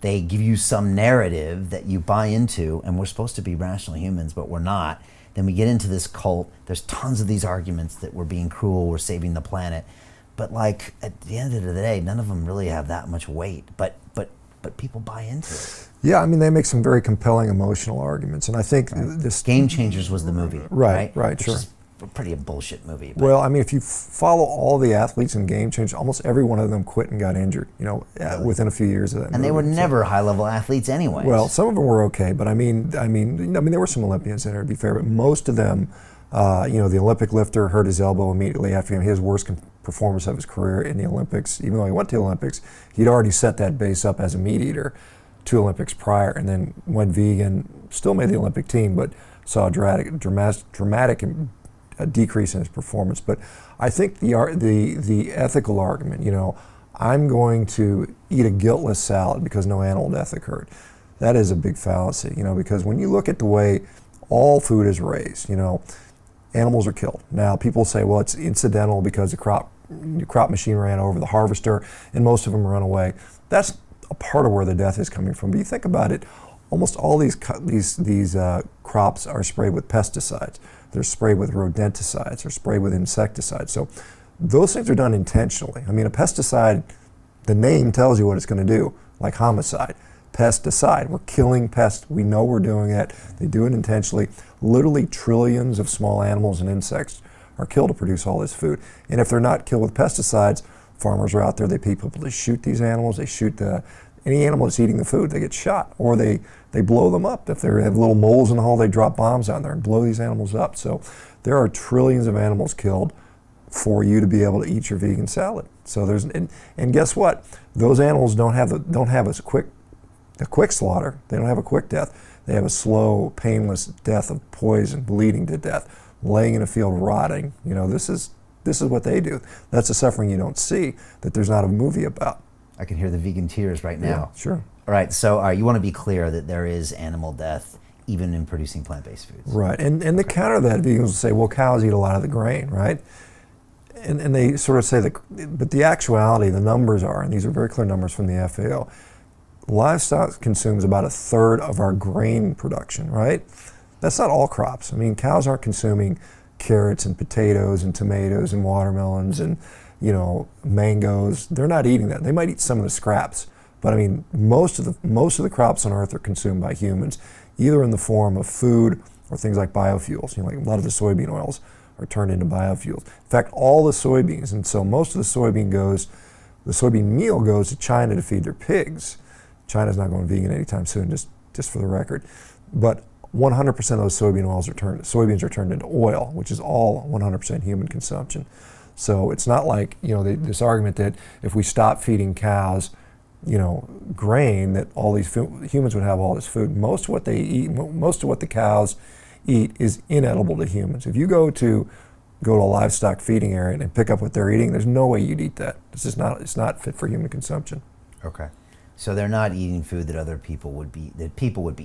they give you some narrative that you buy into, and we're supposed to be rational humans, but we're not. Then we get into this cult. There's tons of these arguments that we're being cruel, we're saving the planet. But like at the end of the day, none of them really have that much weight. But people buy into it. Yeah, I mean, they make some very compelling emotional arguments. And I think this... Game Changers was the movie. Right, Which sure. is pretty a bullshit movie. But. Well, I mean, if you follow all the athletes in Game Changers, almost every one of them quit and got injured, within a few years of that movie. And they were never high-level athletes anyway. Well, some of them were okay, but I mean, there were some Olympians in there, to be fair, but most of them, the Olympic lifter hurt his elbow immediately after his worst performance of his career in the Olympics. Even though he went to the Olympics, he'd already set that base up as a meat eater 2 Olympics prior, and then went vegan, still made the Olympic team, but saw a dramatic decrease in his performance. But I think the ethical argument, I'm going to eat a guiltless salad because no animal death occurred. That is a big fallacy, because when you look at the way all food is raised, animals are killed. Now people say, well, it's incidental because the crop machine ran over the harvester and most of them run away. That's a part of where the death is coming from. But you think about it, almost all these crops are sprayed with pesticides. They're sprayed with rodenticides. They're sprayed with insecticides. So those things are done intentionally. I mean, a pesticide, the name tells you what it's going to do, like homicide. Pesticide, we're killing pests. We know we're doing it. They do it intentionally. Literally trillions of small animals and insects are killed to produce all this food. And if they're not killed with pesticides, farmers are out there, they pay people to shoot these animals, they shoot the any animal that's eating the food, they get shot, or they blow them up. If they have little moles in the hull, they drop bombs on there and blow these animals up. So there are trillions of animals killed for you to be able to eat your vegan salad. So there's, and guess what? Those animals don't have a quick slaughter. They don't have a quick death. They have a slow, painless death of poison, bleeding to death, laying in a field rotting. You know, this is what they do. That's the suffering you don't see, that there's not a movie about. I can hear the vegan tears right now. Yeah, sure. All right, so you want to be clear that there is animal death even in producing plant-based foods. Right, and to counter that, vegans will say, well, cows eat a lot of the grain, right? And they sort of say that, but the actuality, the numbers are, and these are very clear numbers from the FAO, livestock consumes about 1/3 of our grain production, right? That's not all crops. I mean, cows aren't consuming carrots and potatoes and tomatoes and watermelons and, you know, mangoes. They're not eating that. They might eat some of the scraps, but I mean, most of the crops on Earth are consumed by humans, either in the form of food or things like biofuels. You know, like a lot of the soybean oils are turned into biofuels. In fact, all the soybeans, and so most of the soybean meal goes to China to feed their pigs. China's not going vegan anytime soon, just for the record. But 100% of those soybeans are turned into oil, which is all 100% human consumption. So it's not like, you know, this argument that if we stop feeding cows, you know, grain, that all these humans would have all this food. Most of what they eat, most of what the cows eat is inedible to humans. If you go to a livestock feeding area and pick up what they're eating, there's no way you'd eat that. It's not fit for human consumption. Okay. So they're not eating food that people would be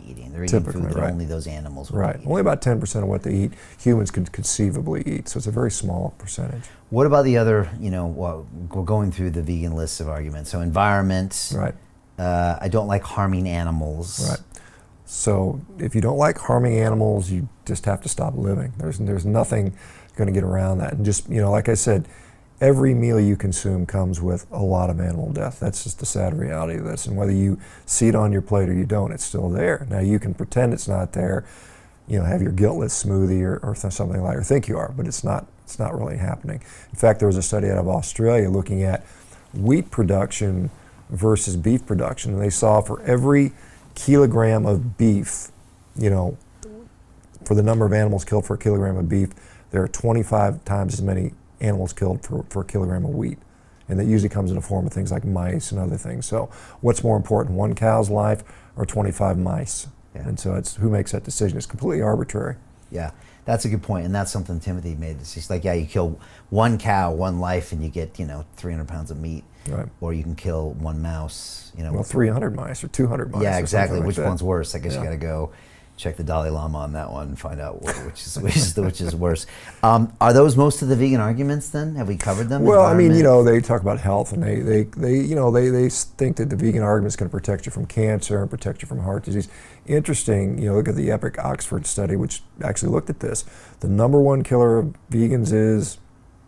eating. They're eating Typically, food that right. only those animals would Right. be eating. Only about 10% of what they eat, humans could conceivably eat. So it's a very small percentage. What about the other, you know, we're going through the vegan lists of arguments. So environment. Right. I don't like harming animals. Right. So if you don't like harming animals, you just have to stop living. There's nothing going to get around that. And just, you know, like I said, every meal you consume comes with a lot of animal death. That's just the sad reality of this. And whether you see it on your plate or you don't, it's still there. Now you can pretend it's not there, you know, have your guiltless smoothie or something like, or think you are, but it's not really happening. In fact, there was a study out of Australia looking at wheat production versus beef production, and they saw for every kilogram of beef, you know, for the number of animals killed for a kilogram of beef, there are 25 times as many animals killed for a kilogram of wheat. And that usually comes in the form of things like mice and other things. So what's more important, one cow's life or 25 mice? Yeah. And so it's who makes that decision. It's completely arbitrary. Yeah, that's a good point. And that's something Timothy made. It's like, yeah, you kill one cow, one life, and you get, you know, 300 pounds of meat. Right. Or you can kill one mouse, you know. Well, 300 mice or 200 mice. Yeah, exactly. Which like one's worse? I guess you got to go check the Dalai Lama on that one and find out which is worse. Are those most of the vegan arguments then? Have we covered them? Well, I mean, you know, they talk about health, and they think that the vegan argument is going to protect you from cancer and protect you from heart disease. Interesting, you know, look at the Epic Oxford study, which actually looked at this. The number one killer of vegans is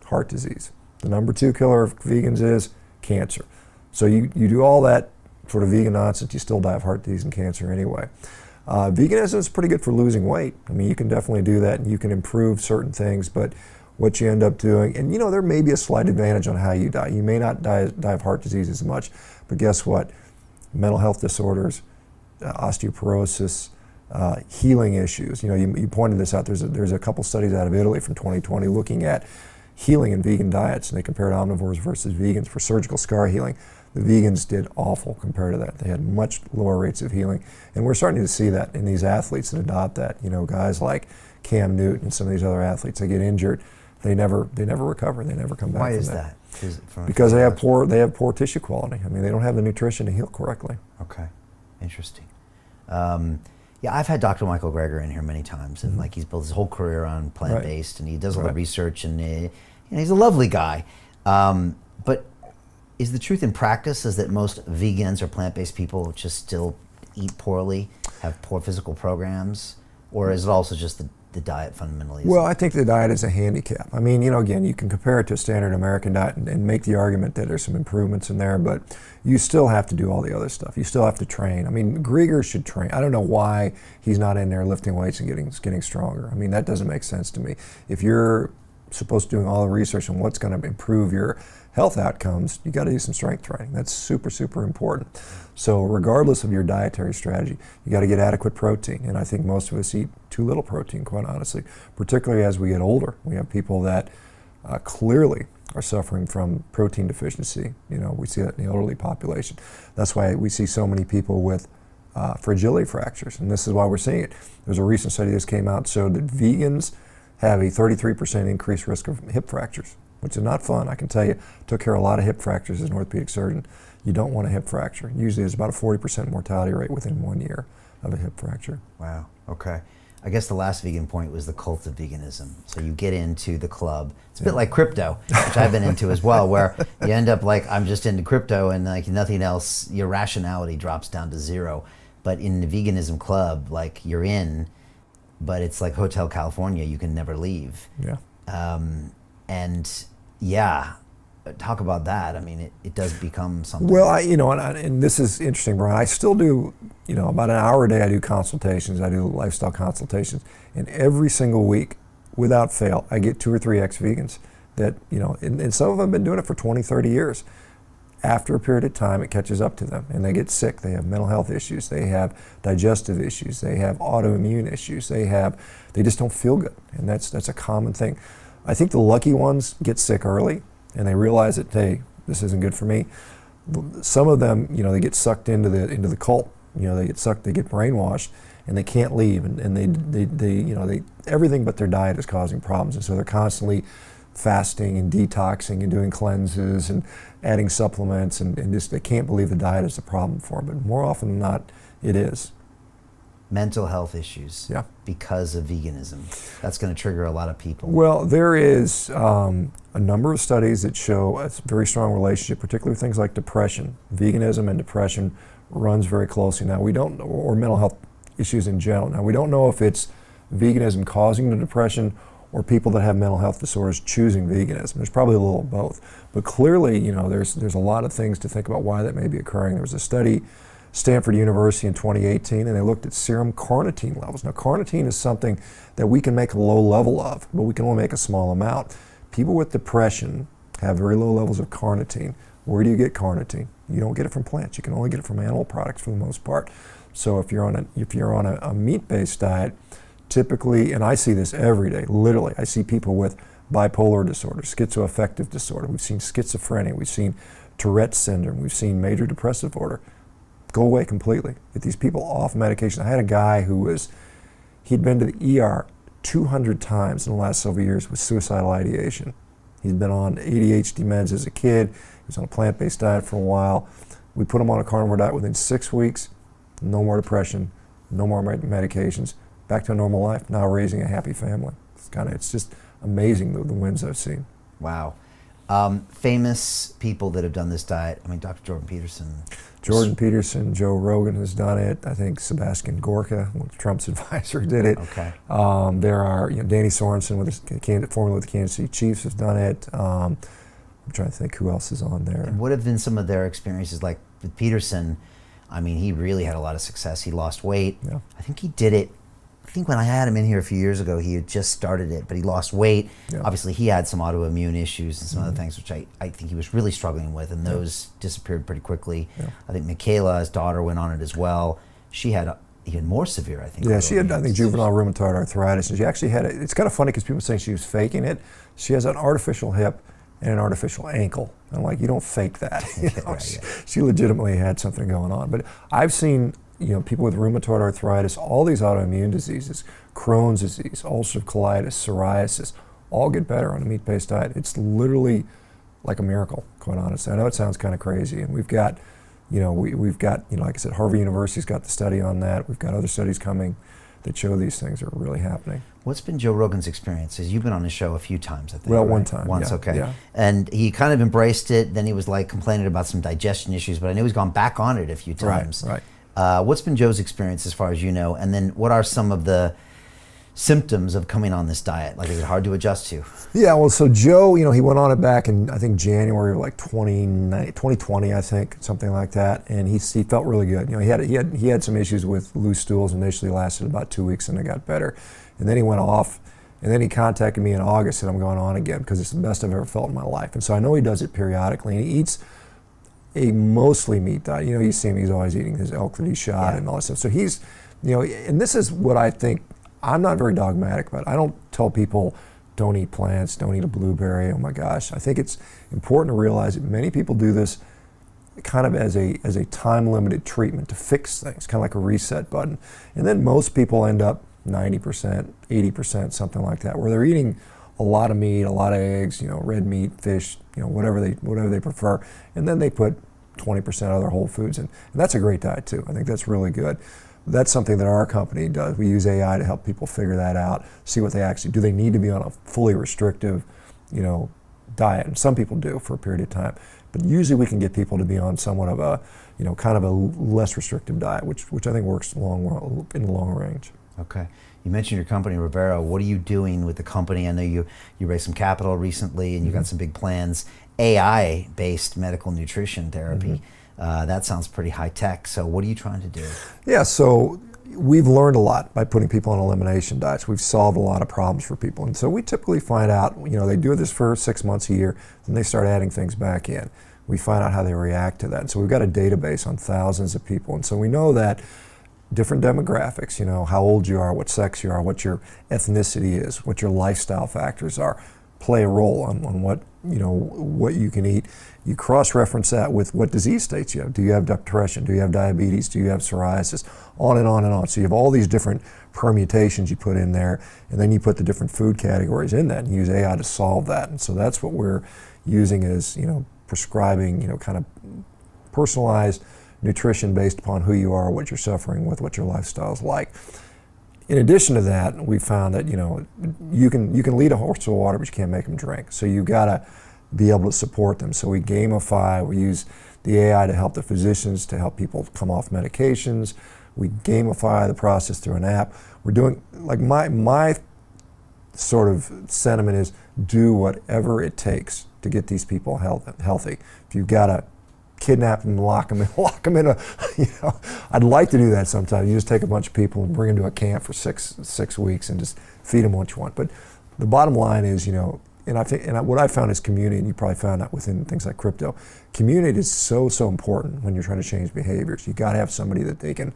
heart disease. The number two killer of vegans is cancer. So you do all that sort of vegan nonsense, you still die of heart disease and cancer anyway. Veganism is pretty good for losing weight. I mean, you can definitely do that, and you can improve certain things, but what you end up doing, and you know, there may be a slight advantage on how you die. You may not die of heart disease as much, but guess what? Mental health disorders, osteoporosis, healing issues. You know, you pointed this out. There's a couple studies out of Italy from 2020 looking at healing in vegan diets, and they compared omnivores versus vegans for surgical scar healing. The vegans did awful compared to that. They had much lower rates of healing. And we're starting to see that in these athletes that adopt that. You know, guys like Cam Newton and some of these other athletes, they get injured, they never recover, they never come back from that. Why is that? Because they have poor tissue quality. I mean, they don't have the nutrition to heal correctly. Okay, interesting. Yeah, I've had Dr. Michael Greger in here many times, and like he's built his whole career on plant-based, and he does all the research, and he's a lovely guy. But is the truth in practice is that most vegans or plant-based people just still eat poorly, have poor physical programs, or is it also just the diet fundamentally? Well, I think the diet is a handicap. I mean, you know, again, you can compare it to a standard American diet and make the argument that there's some improvements in there, but you still have to do all the other stuff. You still have to train. I mean, Greger should train. I don't know why he's not in there lifting weights and getting stronger. I mean, that doesn't make sense to me. If you're supposed to be doing all the research on what's going to improve your health outcomes, you got to do some strength training. That's super, super important. So regardless of your dietary strategy, you got to get adequate protein. And I think most of us eat too little protein, quite honestly, particularly as we get older. We have people that clearly are suffering from protein deficiency. You know, we see that in the elderly population. That's why we see so many people with fragility fractures, and this is why we're seeing it. There's a recent study that came out showed that vegans have a 33% increased risk of hip fractures, which is not fun. I can tell you, took care of a lot of hip fractures as an orthopedic surgeon. You don't want a hip fracture. Usually there's about a 40% mortality rate within 1 year of a hip fracture. Wow, okay. I guess the last vegan point was the cult of veganism. So you get into the club. It's a bit like crypto, which I've been into as well, where you end up like, I'm just into crypto and like nothing else, your rationality drops down to zero. But in the veganism club, like you're in, but it's like Hotel California, you can never leave. Yeah. And yeah, talk about that. I mean, it does become something. Well, and this is interesting, Brian. I still do, about an hour a day I do consultations. I do lifestyle consultations. And every single week, without fail, I get 2 or 3 ex-vegans that, and some of them have been doing it for 20, 30 years. After a period of time, it catches up to them and they get sick. They have mental health issues. They have digestive issues. They have autoimmune issues. They just don't feel good. And that's a common thing. I think the lucky ones get sick early and they realize that, hey, this isn't good for me. Some of them, they get sucked into the cult. They get brainwashed and they can't leave. And they everything but their diet is causing problems. And so they're constantly fasting and detoxing and doing cleanses and adding supplements and just they can't believe the diet is a problem for them. But more often than not, it is. Mental health issues because of veganism. That's going to trigger a lot of people. Well, there is a number of studies that show a very strong relationship, particularly with things like depression. Veganism and depression runs very closely. Now we don't, or mental health issues in general. Now we don't know if it's veganism causing the depression or people that have mental health disorders choosing veganism. There's probably a little of both. But clearly, there's a lot of things to think about why that may be occurring. There was a study, Stanford University in 2018, and they looked at serum carnitine levels. Now, carnitine is something that we can make a low level of, but we can only make a small amount. People with depression have very low levels of carnitine. Where do you get carnitine? You don't get it from plants. You can only get it from animal products for the most part. So if you're on a meat-based diet, typically, and I see this every day, literally, I see people with bipolar disorder, schizoaffective disorder. We've seen schizophrenia. We've seen Tourette's syndrome. We've seen major depressive disorder. Go away completely. Get these people off medication. I had a guy he'd been to the ER 200 times in the last several years with suicidal ideation. He'd been on ADHD meds as a kid. He was on a plant-based diet for a while. We put him on a carnivore diet within 6 weeks. No more depression, no more medications. Back to a normal life, now raising a happy family. It's just amazing the wins I've seen. Wow. Famous people that have done this diet, Dr. Jordan Peterson. Jordan Peterson, Joe Rogan has done it. I think Sebastian Gorka, Trump's advisor, did it. Okay. There are, Danny Sorensen, formerly with the Kansas City Chiefs, has done it. I'm trying to think who else is on there. And what have been some of their experiences like with Peterson? He really had a lot of success. He lost weight. Yeah. I think he did it. I think when I had him in here a few years ago, he had just started it, but he lost weight. Yeah. Obviously, he had some autoimmune issues and some other things, which I think he was really struggling with, and those disappeared pretty quickly. Yeah. I think Michaela, his daughter, went on it as well. She had even more severe, I think. Yeah, she had, I think, juvenile rheumatoid arthritis, and she actually had it. It's kind of funny because people saying she was faking it. She has an artificial hip and an artificial ankle. I'm like, you don't fake that. She legitimately had something going on. But I've seen people with rheumatoid arthritis, all these autoimmune diseases, Crohn's disease, ulcerative colitis, psoriasis, all get better on a meat-based diet. It's literally like a miracle, quite honestly. I know it sounds kind of crazy, and we've got, we've got, like I said, Harvard University's got the study on that. We've got other studies coming that show these things are really happening. What's been Joe Rogan's experiences? You've been on his show a few times, I think. Well, right? one time. Once, yeah, okay. Yeah. And he kind of embraced it. Then he was like complaining about some digestion issues, but I know he's gone back on it a few times. Right. What's been Joe's experience as far as you know? And then what are some of the symptoms of coming on this diet? Like, is it hard to adjust to? Yeah, well, so Joe, he went on it back in, I think, January of like 2020, I think, something like that. And he felt really good. He had some issues with loose stools initially, lasted about 2 weeks, and it got better. And then he went off And then he contacted me in August, and I'm going on again because it's the best I've ever felt in my life. And so I know he does it periodically, and he eats a mostly meat diet. You know, you see him, he's always eating his elk that he shot and all that stuff. So he's, you know, and this is what I think, I'm not very dogmatic about it. I don't tell people, don't eat plants, don't eat a blueberry, oh my gosh. I think it's important to realize that many people do this kind of as a time-limited treatment to fix things, kind of like a reset button. And then most people end up 90%, 80%, something like that, where they're eating a lot of meat, a lot of eggs, you know, red meat, fish, you know, whatever they prefer, and then they put 20% other whole foods in. And that's a great diet too. I think that's really good. That's something that our company does. We use AI to help people figure that out, see what they actually do. They need to be on a fully restrictive, you know, diet, and some people do for a period of time. But usually we can get people to be on somewhat of a, you know, kind of a less restrictive diet, which I think works in the long range. Okay. You mentioned your company, Rivera. What are you doing with the company? I know you raised some capital recently, and you got some big plans. AI-based medical nutrition therapy. That sounds pretty high tech. So what are you trying to do? Yeah, so we've learned a lot by putting people on elimination diets. We've solved a lot of problems for people. And so we typically find out, you know, they do this for 6 months, a year, then they start adding things back in. We find out how they react to that. And so we've got a database on thousands of people. And so we know that different demographics, you know, how old you are, what sex you are, what your ethnicity is, what your lifestyle factors are, play a role on what, you know, what you can eat. You cross-reference that with what disease states you have. Do you have depression? Do you have diabetes? Do you have psoriasis? On and on and on. So you have all these different permutations you put in there, and then you put the different food categories in that and use AI to solve that. And so that's what we're using as, you know, prescribing, you know, kind of personalized nutrition based upon who you are, what you're suffering with, what your lifestyle is like. In addition to that, we found that, you know, you can lead a horse to water, but you can't make them drink. So you gotta be able to support them. So we gamify, we use the AI to help the physicians, to help people come off medications. We gamify the process through an app. We're doing, like my sort of sentiment is, do whatever it takes to get these people healthy. If you've gotta kidnap them and lock them in a, you know, I'd like to do that sometimes. You just take a bunch of people and bring them to a camp for six weeks and just feed them what you want. But the bottom line is, you know, and I think, and what I found is community, and you probably found that within things like crypto. Community is so important when you're trying to change behaviors. You got to have somebody that they can,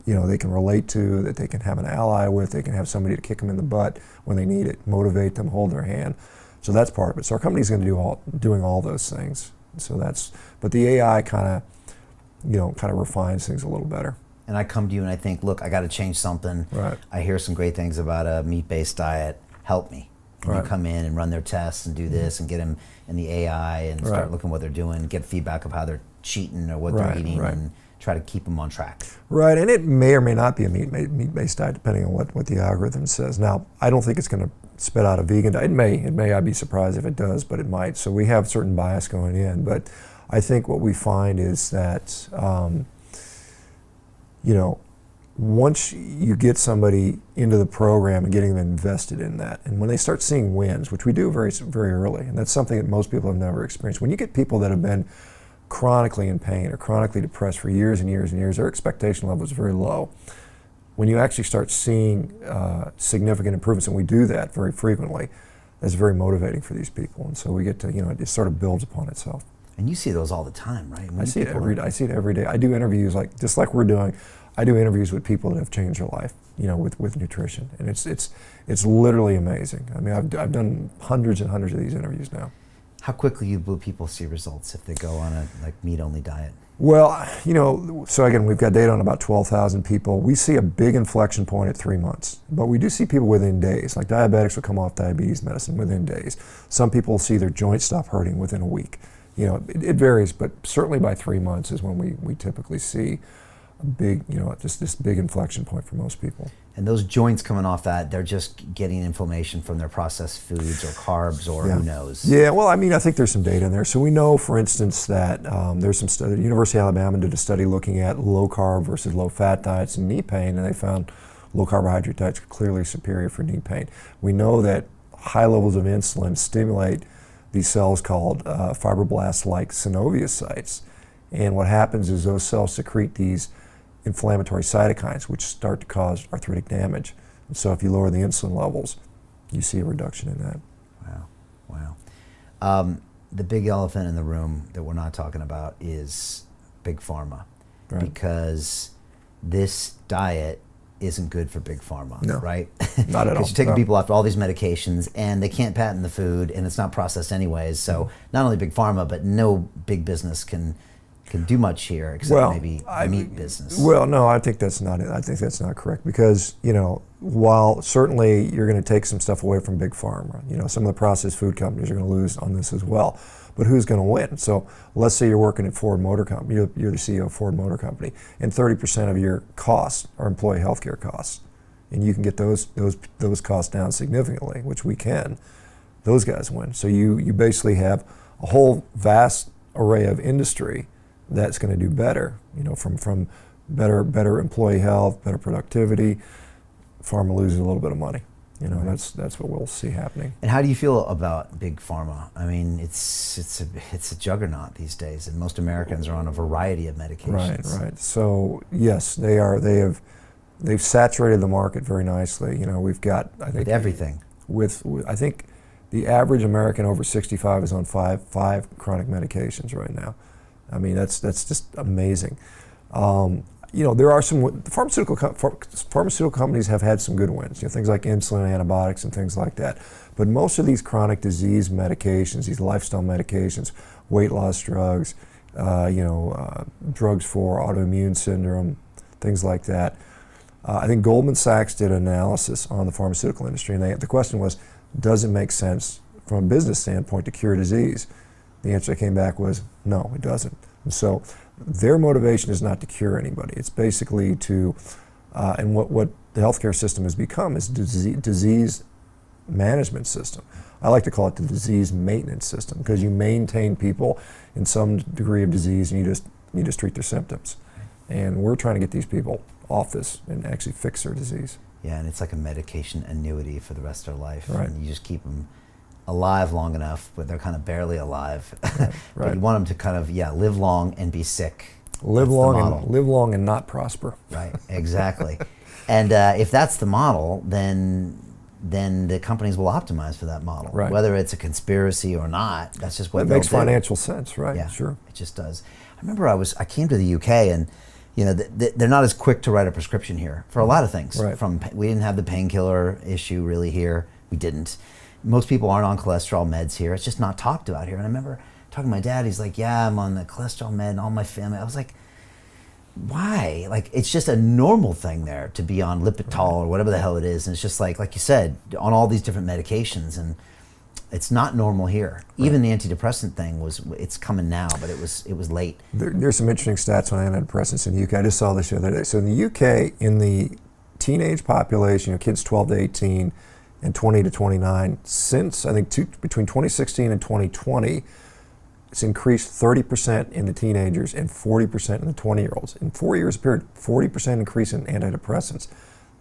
you know, they can relate to, that they can have an ally with, they can have somebody to kick them in the butt when they need it, motivate them, hold their hand. So that's part of it. So our company's going to do doing all those things. So that's, but the AI kind of, you know, kind of refines things a little better. And I come to you and I think, look, I got to change something. Right. I hear some great things about a meat-based diet. Help me. And you come in and run their tests and do this and get them in the AI and start looking what they're doing, get feedback of how they're cheating or what they're eating, and try to keep them on track. Right, and it may or may not be a meat-based diet depending on what the algorithm says. Now, I don't think it's going to spit out a vegan diet. It may. I'd be surprised if it does, but it might. So we have certain bias going in. But I think what we find is that, you know, once you get somebody into the program and getting them invested in that, and when they start seeing wins, which we do very, very early, and that's something that most people have never experienced. When you get people that have been chronically in pain or chronically depressed for years and years and years, their expectation level is very low. When you actually start seeing significant improvements, and we do that very frequently, that's very motivating for these people. And so we get to, you know, it sort of builds upon itself. And you see those all the time, right? I see it every day. I see it every day. I do interviews just like we're doing. I do interviews with people that have changed their life, you know, with nutrition, and it's literally amazing. I mean, I've done hundreds and hundreds of these interviews now. How quickly will people see results if they go on a meat-only diet? Well, you know, so again, we've got data on about 12,000 people. We see a big inflection point at 3 months, but we do see people within days. Like diabetics will come off diabetes medicine within days. Some people see their joints stop hurting within a week. You know, it varies, but certainly by 3 months is when we typically see a big, you know, just this big inflection point for most people. And those joints coming off that, they're just getting inflammation from their processed foods or carbs or who knows? Yeah, well, I mean, I think there's some data in there. So we know, for instance, that there's some study, University of Alabama did a study looking at low carb versus low fat diets and knee pain, and they found low carbohydrate diets clearly superior for knee pain. We know that high levels of insulin stimulate these cells called fibroblasts-like synoviocytes. And what happens is those cells secrete these inflammatory cytokines, which start to cause arthritic damage. And so if you lower the insulin levels, you see a reduction in that. Wow. The big elephant in the room that we're not talking about is big pharma, Right. because this diet isn't good for big pharma, No, right? not at all. Because you're taking No. people off all these medications, and they can't patent the food, and it's not processed anyways. So not only big pharma, but no big business can do much here, except maybe meat business. Well, no, I think that's not it. I think that's not correct, because, you know, while certainly you're going to take some stuff away from big pharma, you know, some of the processed food companies are going to lose on this as well. But who's going to win? So let's say you're working at Ford Motor Company, you're the CEO of Ford Motor Company, and 30% of your costs are employee healthcare costs, and you can get those costs down significantly, which we can. Those guys win. So you basically have a whole vast array of industry that's going to do better, you know, from better employee health, better productivity. Pharma loses a little bit of money, you know. Right. That's what we'll see happening. And how do you feel about big pharma? I mean, it's a juggernaut these days, and most Americans are on a variety of medications. Right. So yes, they've saturated the market very nicely. You know, we've got, I think, With everything. With I think the average American over 65 is on five chronic medications right now. I mean, that's just amazing. You know, there are some pharmaceutical companies have had some good wins. You know, things like insulin, antibiotics, and things like that. But most of these chronic disease medications, these lifestyle medications, weight loss drugs, drugs for autoimmune syndrome, things like that. I think Goldman Sachs did an analysis on the pharmaceutical industry, and the question was, does it make sense from a business standpoint to cure disease? The answer that came back was, no, it doesn't. And so their motivation is not to cure anybody. It's basically to, and what the healthcare system has become is disease management system. I like to call it the disease maintenance system, because you maintain people in some degree of disease, and you just treat their symptoms. And we're trying to get these people off this and actually fix their disease. Yeah, and it's like a medication annuity for the rest of their life. Right. And you just keep them alive long enough, but they're kind of barely alive. Right. But you want them to kind of, live long and be sick. Live That's the long and not prosper. Right, exactly. And if that's the model, then the companies will optimize for that model. Right. Whether it's a conspiracy or not, that's just what That they'll makes do. financial sense, right? Yeah, Sure. it just does. I remember I came to the UK, and they're not as quick to write a prescription here for a lot of things. Right. We didn't have the painkiller issue really here. We didn't. Most people aren't on cholesterol meds here. It's just not talked about here. And I remember talking to my dad. He's like, "Yeah, I'm on the cholesterol med, and all my family." I was like, "Why?" Like, it's just a normal thing there to be on Lipital or whatever the hell it is. And it's just like you said, on all these different medications, and it's not normal here. Right. Even the antidepressant thing it's coming now, but it was late. There's some interesting stats on antidepressants in the UK. I just saw this the other day. So in the UK, in the teenage population, kids 12 to 18 and 20 to 29, since I think between 2016 and 2020, it's increased 30% in the teenagers and 40% in the 20-year-olds. In 4 years period, 40% increase in antidepressants.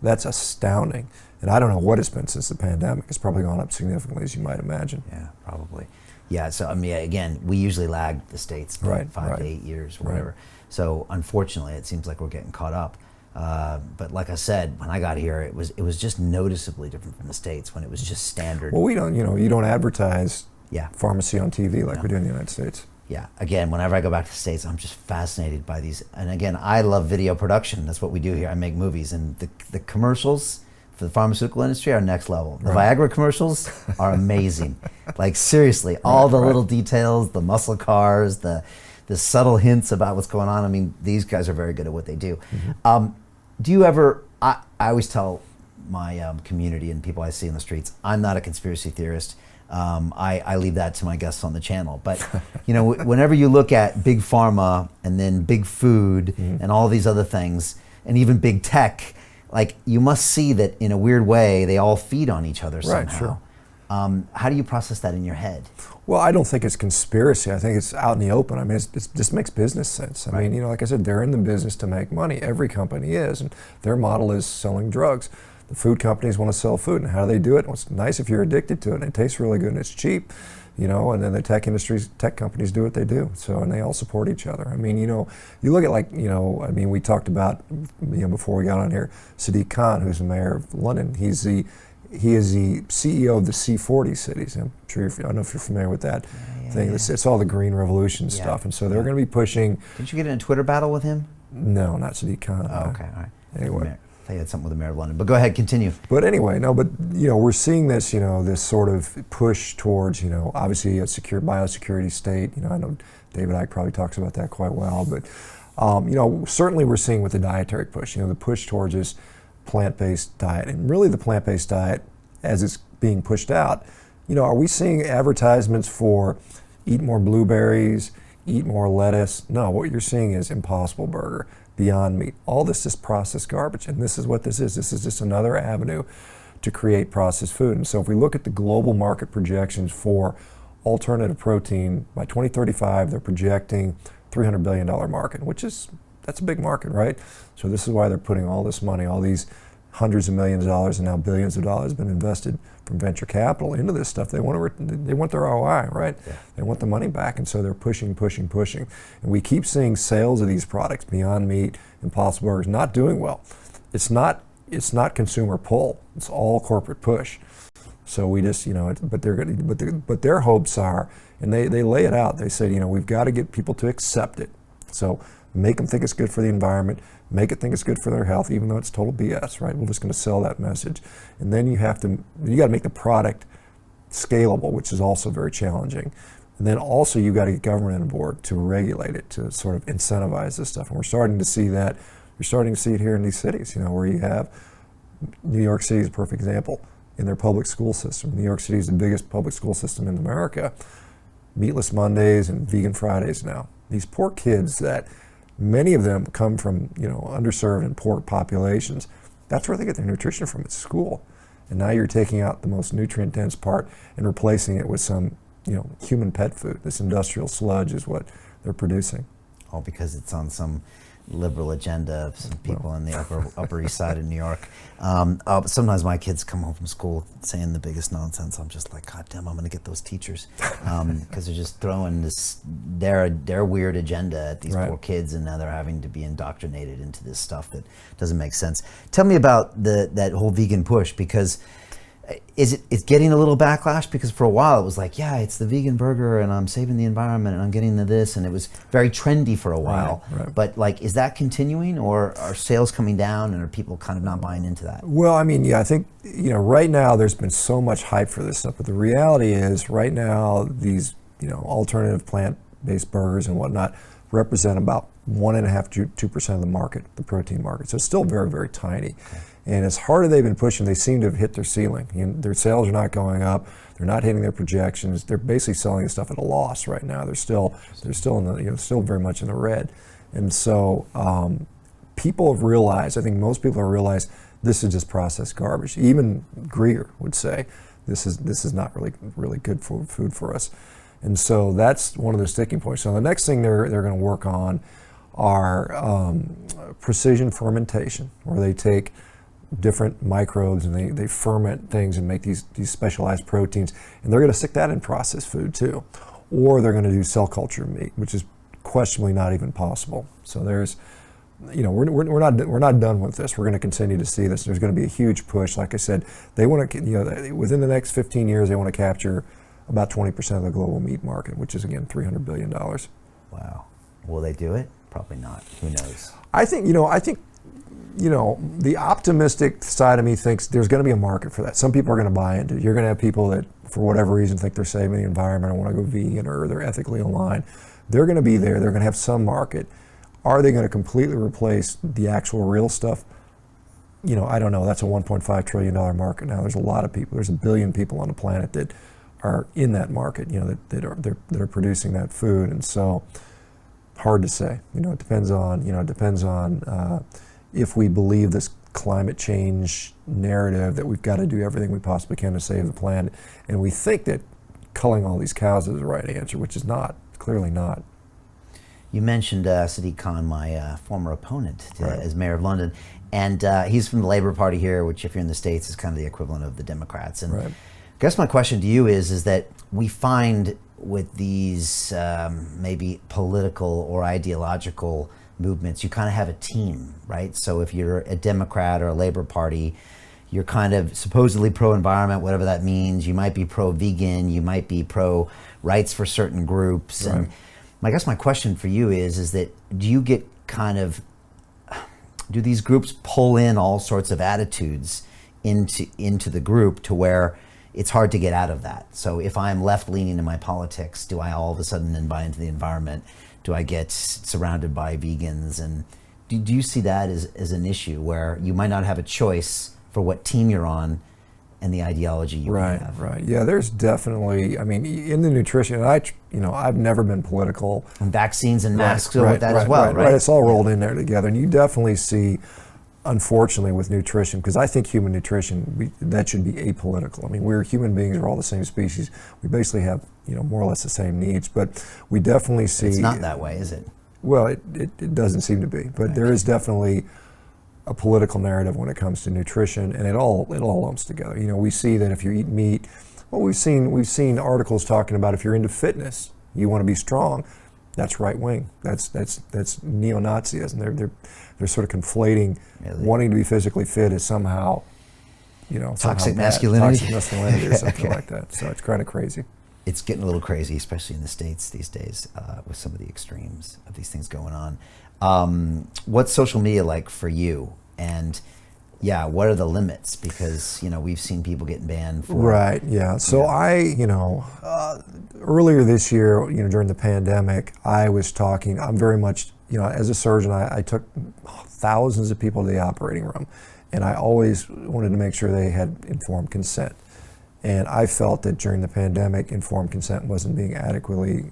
That's astounding. And I don't know what it's been since the pandemic. It's probably gone up significantly, as you might imagine. Yeah, probably. Yeah, so I mean, again, we usually lag the States by Right, 5 to right. 8 years, or whatever. So unfortunately, it seems like we're getting caught up. But like I said, when I got here, it was just noticeably different from the States when it was just standard. Well, we don't, you don't advertise Yeah. pharmacy on TV like No. we do in the United States. Yeah, again, whenever I go back to the States, I'm just fascinated by these. And again, I love video production. That's what we do here. I make movies, and the commercials for the pharmaceutical industry are next level. The Right. Viagra commercials are amazing. Like, seriously, all the little details, the muscle cars, the subtle hints about what's going on. I mean, these guys are very good at what they do. Mm-hmm. Do you ever, I always tell my community and people I see in the streets, I'm not a conspiracy theorist. I leave that to my guests on the channel. But whenever you look at big pharma and then big food and all these other things, and even big tech, like, you must see that in a weird way they all feed on each other somehow. Right, sure. How do you process that in your head? Well, I don't think it's conspiracy. I think it's out in the open. I mean, it just makes business sense. I mean, like I said, they're in the business to make money. Every company is, and their model is selling drugs. The food companies want to sell food, and how do they do it? Well, it's nice if you're addicted to it, and it tastes really good, and it's cheap, and then the tech companies do what they do. So, and they all support each other. I mean, you look at we talked about, before we got on here, Sadiq Khan, who's the mayor of London. He's he is the CEO of the C40 cities. I'm sure I don't know if you're familiar with that thing. Yeah. It's all the green revolution stuff, and so they're going to be pushing. Didn't you get in a Twitter battle with him? No, not Sadiq Khan. Oh, okay, all right. Anyway. I thought you had something with the mayor of London, but go ahead, continue. But anyway, we're seeing this, this sort of push towards, obviously a secure biosecurity state. I know David Icke probably talks about that quite well, but certainly we're seeing with the dietary push, the push towards this plant-based diet, and really the plant-based diet as it's being pushed out. Are we seeing advertisements for eat more blueberries, eat more lettuce? No, what you're seeing is Impossible Burger, Beyond Meat. All this is processed garbage, and this is what this is. This is just another avenue to create processed food. And so if we look at the global market projections for alternative protein, by 2035, they're projecting $300 billion market, that's a big market, right? So this is why they're putting all this money, all these hundreds of millions of dollars and now billions of dollars been invested from venture capital into this stuff. They want their ROI, right? Yeah. They want the money back, and so they're pushing. And we keep seeing sales of these products, Beyond Meat, Impossible Burgers, not doing well. It's not consumer pull. It's all corporate push. So we just, but their hopes are, and they lay it out. They say, we've got to get people to accept it. So make them think it's good for the environment, make it think it's good for their health, even though it's total BS, right? We're just going to sell that message. And then you got to make the product scalable, which is also very challenging. And then also you got to get government on board to regulate it, to sort of incentivize this stuff. And we're starting to see that. You're starting to see it here in these cities, where you have New York City is a perfect example in their public school system. New York City is the biggest public school system in America. Meatless Mondays and vegan Fridays now. These poor kids that many of them come from, underserved and poor populations. That's where they get their nutrition from, at school. And now you're taking out the most nutrient-dense part and replacing it with some, human pet food. This industrial sludge is what they're producing. All because it's on some liberal agenda of some people in the Upper East Side of New York. Sometimes my kids come home from school saying the biggest nonsense. I'm just like, God damn, I'm going to get those teachers, because they're just throwing their weird agenda at these poor kids, and now they're having to be indoctrinated into this stuff that doesn't make sense. Tell me about that whole vegan push, because it's getting a little backlash, because for a while it was like, yeah, it's the vegan burger and I'm saving the environment and I'm getting to this, and it was very trendy for a while. Right. But is that continuing, or are sales coming down, and are people kind of not buying into that? Well, I think, right now there's been so much hype for this stuff, but the reality is right now these, alternative plant-based burgers and whatnot represent about 1.5% to 2% of the market, the protein market. So it's still very, very tiny. Okay. And as hard as they've been pushing, they seem to have hit their ceiling. Their sales are not going up. They're not hitting their projections. They're basically selling this stuff at a loss right now. They're still in the, still very much in the red. And so people have realized, I think most people have realized, this is just processed garbage. Even Greer would say this is not really good food for us. And so that's one of the sticking points. So the next thing they're going to work on are precision fermentation, where they take different microbes and they ferment things and make these specialized proteins, and they're going to stick that in processed food too. Or they're going to do cell culture meat, which is questionably not even possible. So there's, we're not done with this. We're going to continue to see this. There's going to be a huge push. Like I said, they want to, within the next 15 years, they want to capture about 20% of the global meat market, which is again $300 billion. Wow. Will they do it? Probably not. Who knows? I think the optimistic side of me thinks there's going to be a market for that. Some people are going to buy into it. You're going to have people that, for whatever reason, think they're saving the environment or want to go vegan, or they're ethically aligned. They're going to be there. They're going to have some market. Are they going to completely replace the actual real stuff? I don't know. That's a $1.5 trillion market now. There's a lot of people. There's 1 billion people on the planet that are in that market. That are producing that food, and so hard to say. It depends on if we believe this climate change narrative that we've got to do everything we possibly can to save the planet, and we think that culling all these cows is the right answer, which is not, clearly not. You mentioned Sadiq Khan, my former opponent as mayor of London, and he's from the Labour Party here, which if you're in the States is kind of the equivalent of the Democrats. And I guess my question to you is that we find with these maybe political or ideological movements, you kind of have a team, right? So if you're a Democrat or a Labour Party, you're kind of supposedly pro-environment, whatever that means. You might be pro-vegan, you might be pro-rights for certain groups. Right. And I guess my question for you is that do you get do these groups pull in all sorts of attitudes into the group to where it's hard to get out of that? So if I'm left-leaning in my politics, do I all of a sudden then buy into the environment? Do I get surrounded by vegans? And do you see that as an issue where you might not have a choice for what team you're on and the ideology you have? Right. Yeah, there's definitely, I mean, in the nutrition, I've never been political. And vaccines and masks go with that as well, right? It's all rolled in there together. And you definitely see, unfortunately, with nutrition, because I think human nutrition, that should be apolitical. I mean, we're human beings, we're all the same species. We basically have, more or less the same needs, but we definitely see... It's not that way, is it? Well, it doesn't seem to be, but there is definitely a political narrative when it comes to nutrition, and it all lumps together. We see that if you eat meat, well, we've seen articles talking about if you're into fitness, you want to be strong, that's right wing. That's neo-Nazism. They're sort of conflating wanting to be physically fit as somehow, toxic masculinity. Toxic masculinity or something like that. So it's kind of crazy. It's getting a little crazy, especially in the States these days, with some of the extremes of these things going on. What's social media like for you? And what are the limits? Because, we've seen people getting banned for... Right, yeah. So earlier this year, during the pandemic, I was talking, I'm very much, as a surgeon, I took thousands of people to the operating room, and I always wanted to make sure they had informed consent. And I felt that during the pandemic, informed consent wasn't being adequately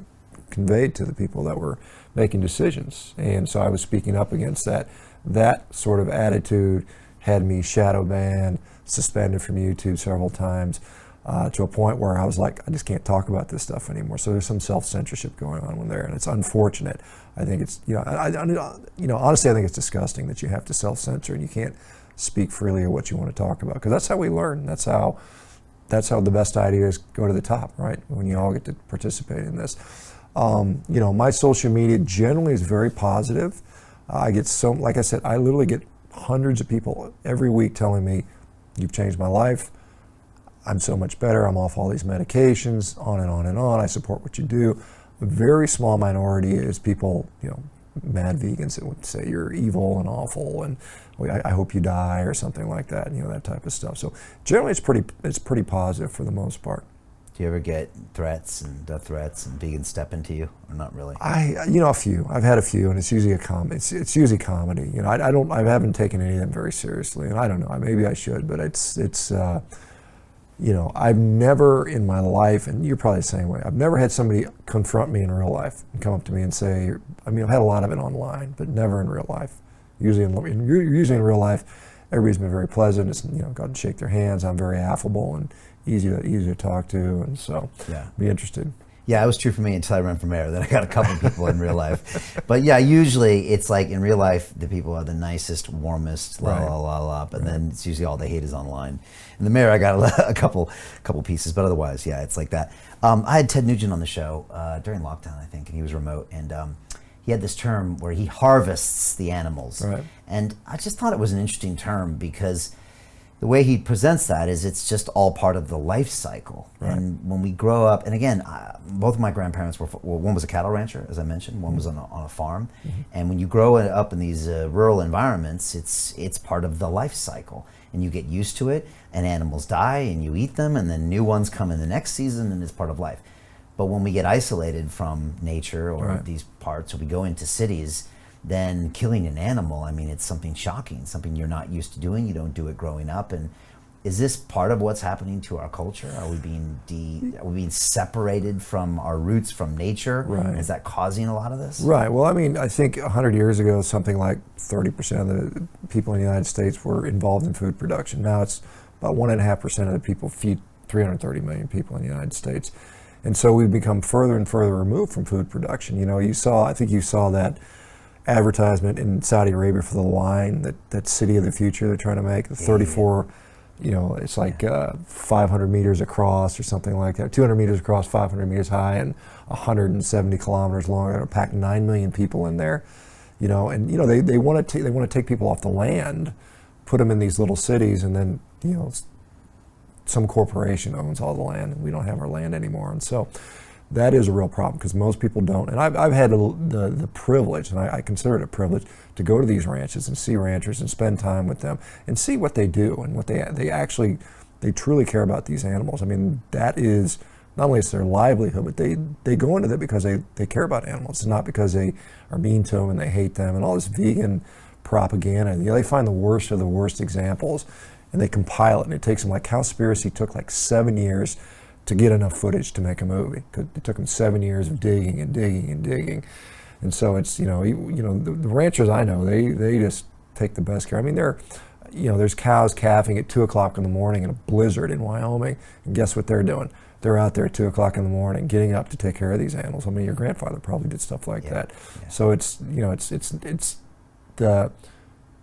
conveyed to the people that were making decisions. And so I was speaking up against that. That sort of attitude had me shadow banned, suspended from YouTube several times, to a point where I was like, I just can't talk about this stuff anymore. So there's some self-censorship going on when there, and it's unfortunate. I think it's, honestly, I think it's disgusting that you have to self-censor and you can't speak freely of what you want to talk about, because that's how we learn. That's how the best ideas go to the top, right? When you all get to participate in this. My social media generally is very positive. I get like I said, I literally get hundreds of people every week telling me, you've changed my life. I'm so much better. I'm off all these medications, on and on and on. I support what you do. A very small minority is people, mad vegans that would say you're evil and awful and I hope you die or something like that, that type of stuff. So generally it's pretty positive for the most part. Do you ever get threats and death threats and vegans step into you, or not really? A few. I've had a few, and it's usually it's usually comedy. I haven't taken any of them very seriously, and I don't know. Maybe I should, but it's I've never in my life, and you're probably the same way. I've never had somebody confront me in real life and come up to me and say. I've had a lot of it online, but never in real life. Usually in real life, everybody's been very pleasant. It's got to shake their hands. I'm very affable and easy to talk to, and so be interested. Yeah, it was true for me until I ran for mayor. Then I got a couple of people in real life. But usually it's like in real life, the people are the nicest, warmest, but then it's usually all they hate is online. And the mayor, I got a couple pieces, but otherwise, it's like that. I had Ted Nugent on the show during lockdown, I think, and he was remote, and he had this term where he harvests the animals. Right. And I just thought it was an interesting term because the way he presents that is it's just all part of the life cycle. Right. And when we grow up, and again, both of my grandparents one was a cattle rancher, as I mentioned, one was on a farm. Mm-hmm. And when you grow up in these rural environments, it's part of the life cycle. And you get used to it, and animals die, and you eat them, and then new ones come in the next season, and it's part of life. But when we get isolated from nature or these parts, or we go into cities, then killing an animal, it's something shocking, something you're not used to doing. You don't do it growing up. And is this part of what's happening to our culture? Are we being separated from our roots, from nature? Right. Is that causing a lot of this? Right. Well, I think 100 years ago, something like 30% of the people in the United States were involved in food production. Now it's about 1.5% of the people feed 330 million people in the United States. And so we've become further and further removed from food production. I think you saw that advertisement in Saudi Arabia for the wine, that city of the future they're trying to make, the 34, it's like 500 meters across or something like that, 200 meters across, 500 meters high, and 170 kilometers long. They're going to pack 9 million people in there, and they want to take people off the land, put them in these little cities, and then, you know, some corporation owns all the land, and we don't have our land anymore. And so that is a real problem, because most people don't. And I've had the privilege, and I consider it a privilege, to go to these ranches and see ranchers and spend time with them and see what they do and what they truly care about these animals. I mean, that is, not only is their livelihood, but they go into that because they care about animals. It's not because they are mean to them and they hate them and all this vegan propaganda. You know, they find the worst of the worst examples and they compile it, and it takes them, like Cowspiracy took like 7 years to get enough footage to make a movie. It took them 7 years of digging and digging and digging. And so it's, the ranchers I know, they just take the best care. I mean, there's cows calving at 2 o'clock in the morning in a blizzard in Wyoming, and guess what they're doing? They're out there at 2 o'clock in the morning getting up to take care of these animals. I mean, your grandfather probably did stuff like that. Yeah. So it's the,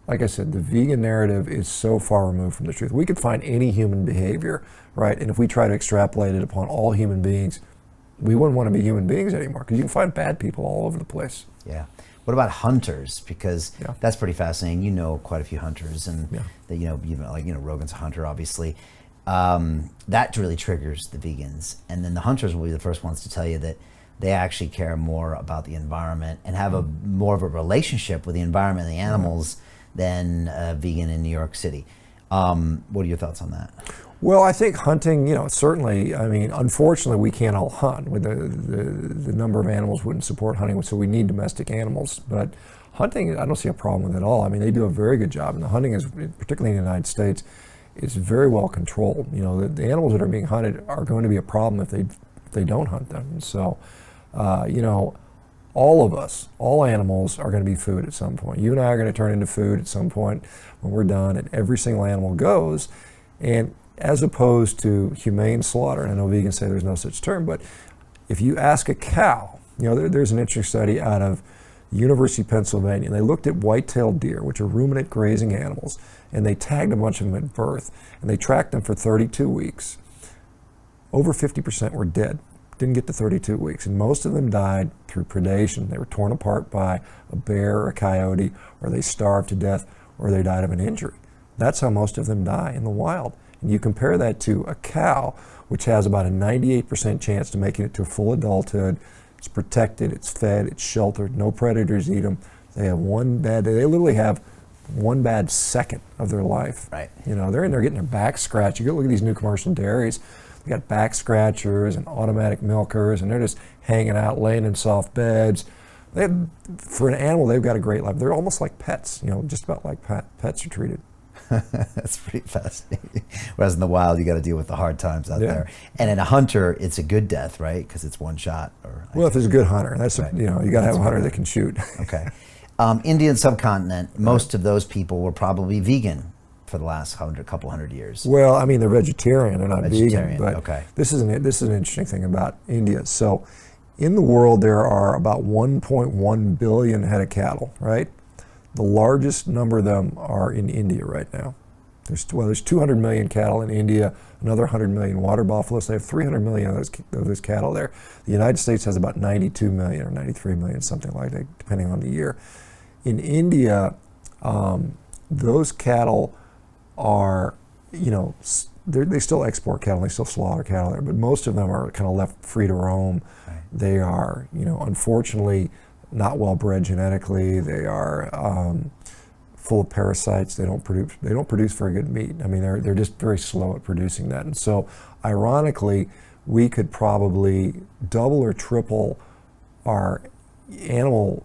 like I said, the vegan narrative is so far removed from the truth. We could find any human behavior, right? And if we try to extrapolate it upon all human beings, we wouldn't want to be human beings anymore, because you can find bad people all over the place. Yeah. What about hunters? Because that's pretty fascinating. You know quite a few hunters, and Rogan's a hunter, obviously. That really triggers the vegans, and then the hunters will be the first ones to tell you that they actually care more about the environment and have more of a relationship with the environment and the animals than a vegan in New York City. What are your thoughts on that? Well, I think hunting, certainly, I mean, unfortunately, we can't all hunt. With the number of animals wouldn't support hunting, so we need domestic animals. But hunting, I don't see a problem with it at all. I mean, they do a very good job, and the hunting is, particularly in the United States, is very well controlled. You know, the animals that are being hunted are going to be a problem if they don't hunt them. And so, all of us, all animals are going to be food at some point. You and I are going to turn into food at some point when we're done, and every single animal goes. And as opposed to humane slaughter, and I know vegans say there's no such term, but if you ask a cow, there's an interesting study out of University of Pennsylvania. They looked at white-tailed deer, which are ruminant grazing animals, and they tagged a bunch of them at birth, and they tracked them for 32 weeks. Over 50% were dead, didn't get to 32 weeks, and most of them died through predation. They were torn apart by a bear or a coyote, or they starved to death, or they died of an injury. That's how most of them die in the wild. And you compare that to a cow, which has about a 98% chance to making it to full adulthood. It's protected, it's fed, it's sheltered, no predators eat them. They literally have one bad second of their life. Right. They're in there getting their back scratched. You go look at these new commercial dairies. They got back scratchers and automatic milkers, and they're just hanging out, laying in soft beds. For an animal, they've got a great life. They're almost like pets, just about like pets are treated. That's pretty fascinating. Whereas in the wild, you got to deal with the hard times out there. And in a hunter, it's a good death, right? Because it's one shot. If there's a good hunter, that's right. You got to have a hunter that can shoot. Okay. Indian subcontinent, most of those people were probably vegan for the last couple hundred years. Well, I mean, they're vegetarian. They're not vegan. But this is an interesting thing about India. So, in the world, there are about 1.1 billion head of cattle, right? The largest number of them are in India right now. There's 200 million cattle in India, another 100 million water buffaloes. They have 300 million of those cattle there. The United States has about 92 million or 93 million, something like that, depending on the year. In India, those cattle are, they still export cattle, they still slaughter cattle there, but most of them are kind of left free to roam. Right. They are, unfortunately, not well bred genetically. They are full of parasites. They don't produce very good meat. I mean, they're just very slow at producing that. And so, ironically, we could probably double or triple our animal,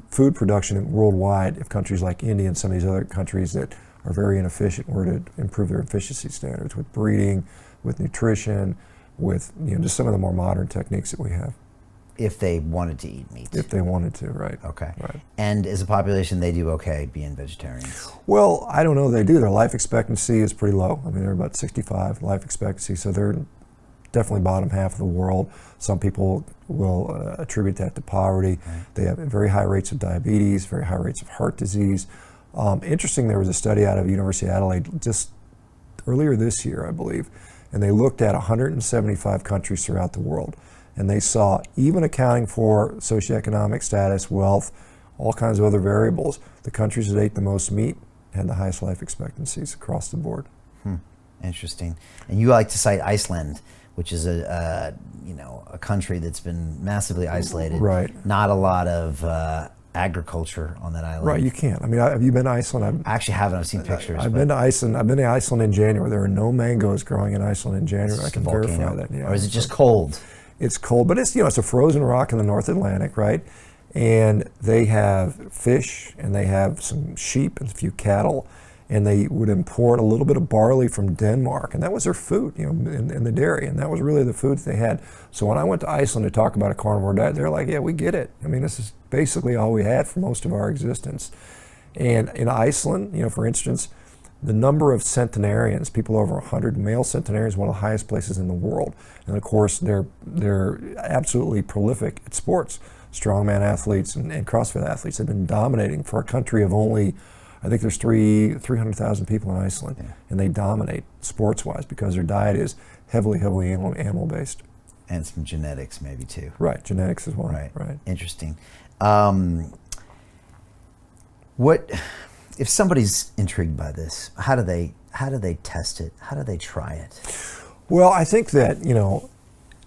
food production worldwide if countries like India and some of these other countries that are very inefficient were to improve their efficiency standards with breeding, with nutrition, with just some of the more modern techniques that we have. If they wanted to eat meat. If they wanted to, right. Okay. Right. And as a population, they do okay being vegetarians? Well, I don't know they do. Their life expectancy is pretty low. I mean, they're about 65 life expectancy, so they're definitely bottom half of the world. Some people will attribute that to poverty. Right. They have very high rates of diabetes, very high rates of heart disease. Interesting, there was a study out of University of Adelaide just earlier this year, I believe, and they looked at 175 countries throughout the world. And they saw, even accounting for socioeconomic status, wealth, all kinds of other variables, the countries that ate the most meat had the highest life expectancies across the board. Interesting. And you like to cite Iceland, which is a country that's been massively isolated. Right. Not a lot of agriculture on that island. Right, you can't. I mean, have you been to Iceland? I actually haven't. I've seen pictures. I've been to Iceland. I've been to Iceland in January. There are no mangoes growing in Iceland in January. I can verify that. Yeah. Or is it just cold? It's cold, but it's it's a frozen rock in the North Atlantic, right? And they have fish, and they have some sheep and a few cattle, and they would import a little bit of barley from Denmark, and that was their food, in the dairy, and that was really the food they had. So when I went to Iceland to talk about a carnivore diet, they're like, yeah, we get it. I mean, this is basically all we had for most of our existence. And in Iceland, for instance, the number of centenarians, people over 100 male centenarians, is one of the highest places in the world. And of course, they're absolutely prolific at sports. Strongman athletes and CrossFit athletes have been dominating for a country of only, I think there's 300,000 people in Iceland, and they dominate sports-wise because their diet is heavily animal-based. And some genetics maybe too. Right, genetics as well. Right. Interesting. What if somebody's intrigued by this? How do they test it? How do they try it? Well, I think that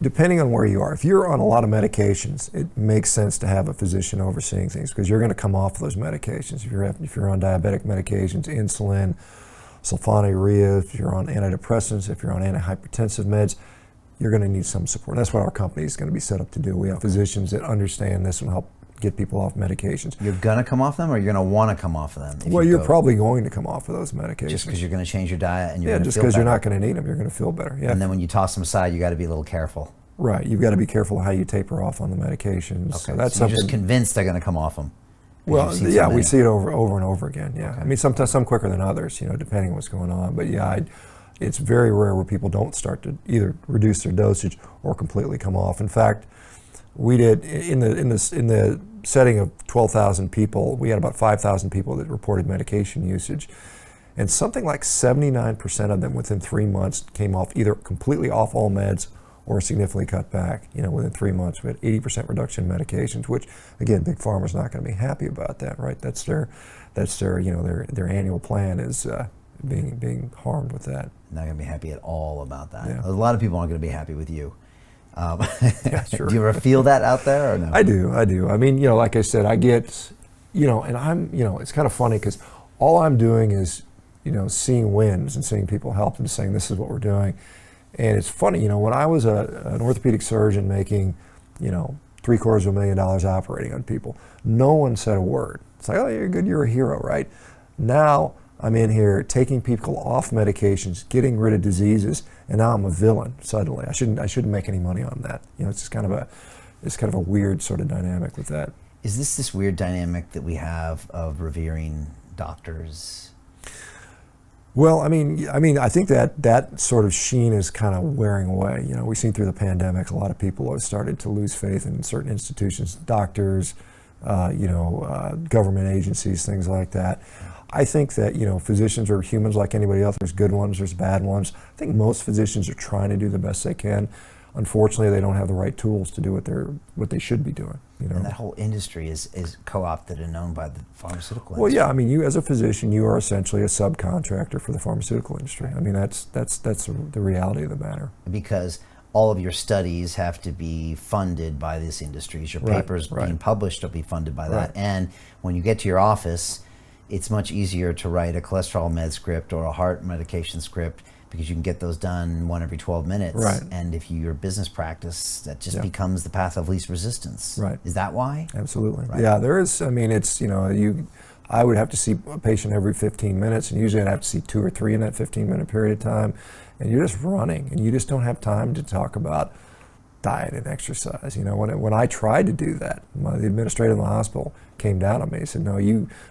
depending on where you are, if you're on a lot of medications, it makes sense to have a physician overseeing things because you're going to come off those medications. If you're on diabetic medications, insulin, sulfonylurea, if you're on antidepressants, if you're on antihypertensive meds, you're going to need some support. That's what our company is going to be set up to do. We have physicians that understand this and help get people off medications. You're going to come off them, or you're going to want to come off of them? Well, you're probably going to come off of those medications. Just because you're going to change your diet and you're going to feel better? just because you're not going to need them, you're going to feel better. Yeah. And then when you toss them aside, you got to be a little careful. Right, you've got to be careful how you taper off on the medications. Okay. So that's so you're just convinced they're going to come off them? Well, yeah, we see it over and over again. Yeah, okay. I mean, sometimes some quicker than others, depending on what's going on. But yeah, it's very rare where people don't start to either reduce their dosage or completely come off. In fact, we did in the setting of 12,000 people, we had about 5,000 people that reported medication usage, and something like 79% of them within 3 months came off either completely off all meds or significantly cut back. Within 3 months, we had 80% reduction in medications, which again, Big Pharma's not going to be happy about that, right? That's their annual plan is being harmed with that. Not going to be happy at all about that. Yeah. A lot of people aren't going to be happy with you. Yeah, sure. Do you ever feel that out there or no? I do. I mean, like I said, I get, and I'm, it's kind of funny because all I'm doing is, seeing wins and seeing people help and saying this is what we're doing. And it's funny, when I was an orthopedic surgeon making, $750,000 operating on people, no one said a word. It's like, oh, you're good, you're a hero, right? Now I'm in here taking people off medications, getting rid of diseases, and now I'm a villain suddenly. I shouldn't make any money on that. It's just kind of a weird sort of dynamic with that. Is this weird dynamic that we have of revering doctors? Well, I mean, I think that sort of sheen is kind of wearing away. We've seen through the pandemic, a lot of people have started to lose faith in certain institutions, doctors, government agencies, things like that. I think that, physicians are humans like anybody else. There's good ones, there's bad ones. I think most physicians are trying to do the best they can. Unfortunately, they don't have the right tools to do what they should be doing. And that whole industry is co-opted and owned by the pharmaceutical industry. Well, yeah, I mean, you as a physician, you are essentially a subcontractor for the pharmaceutical industry. I mean, that's the reality of the matter. Because all of your studies have to be funded by this industry. Your papers being published will be funded by that. And when you get to your office, it's much easier to write a cholesterol med script or a heart medication script because you can get those done 1 every 12 minutes. Right. And if your business practice, that just becomes the path of least resistance. Right. Is that why? Absolutely. Right. Yeah, there is. I mean, it's, I would have to see a patient every 15 minutes, and usually I'd have to see 2 or 3 in that 15-minute period of time. And you're just running, and you just don't have time to talk about diet and exercise. When I tried to do that, the administrator of the hospital came down on me and said, no,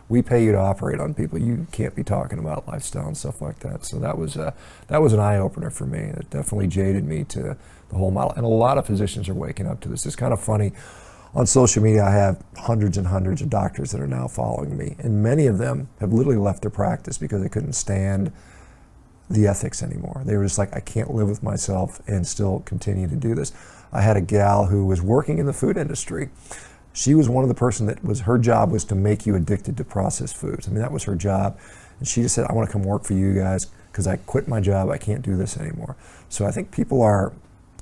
we pay you to operate on people. You can't be talking about lifestyle and stuff like that. So that was an eye-opener for me. It definitely jaded me to the whole model. And a lot of physicians are waking up to this. It's kind of funny. On social media, I have hundreds and hundreds of doctors that are now following me. And many of them have literally left their practice because they couldn't stand the ethics anymore. They were just like, I can't live with myself and still continue to do this. I had a gal who was working in the food industry. She was one of the person that her job was to make you addicted to processed foods. I mean, that was her job. And she just said, I want to come work for you guys because I quit my job. I can't do this anymore. So I think people are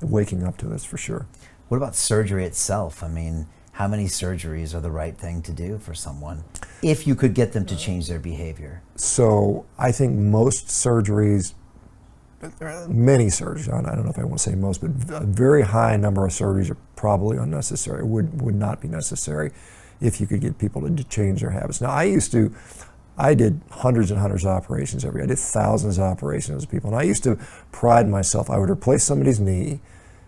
waking up to this for sure. What about surgery itself? I mean, how many surgeries are the right thing to do for someone if you could get them to change their behavior? So I think most surgeries, many surgeries, I don't know if I want to say most, but a very high number of surgeries are probably unnecessary, would not be necessary if you could get people to change their habits. Now I did hundreds and hundreds of operations every year. I did thousands of operations with people. And I used to pride myself. I would replace somebody's knee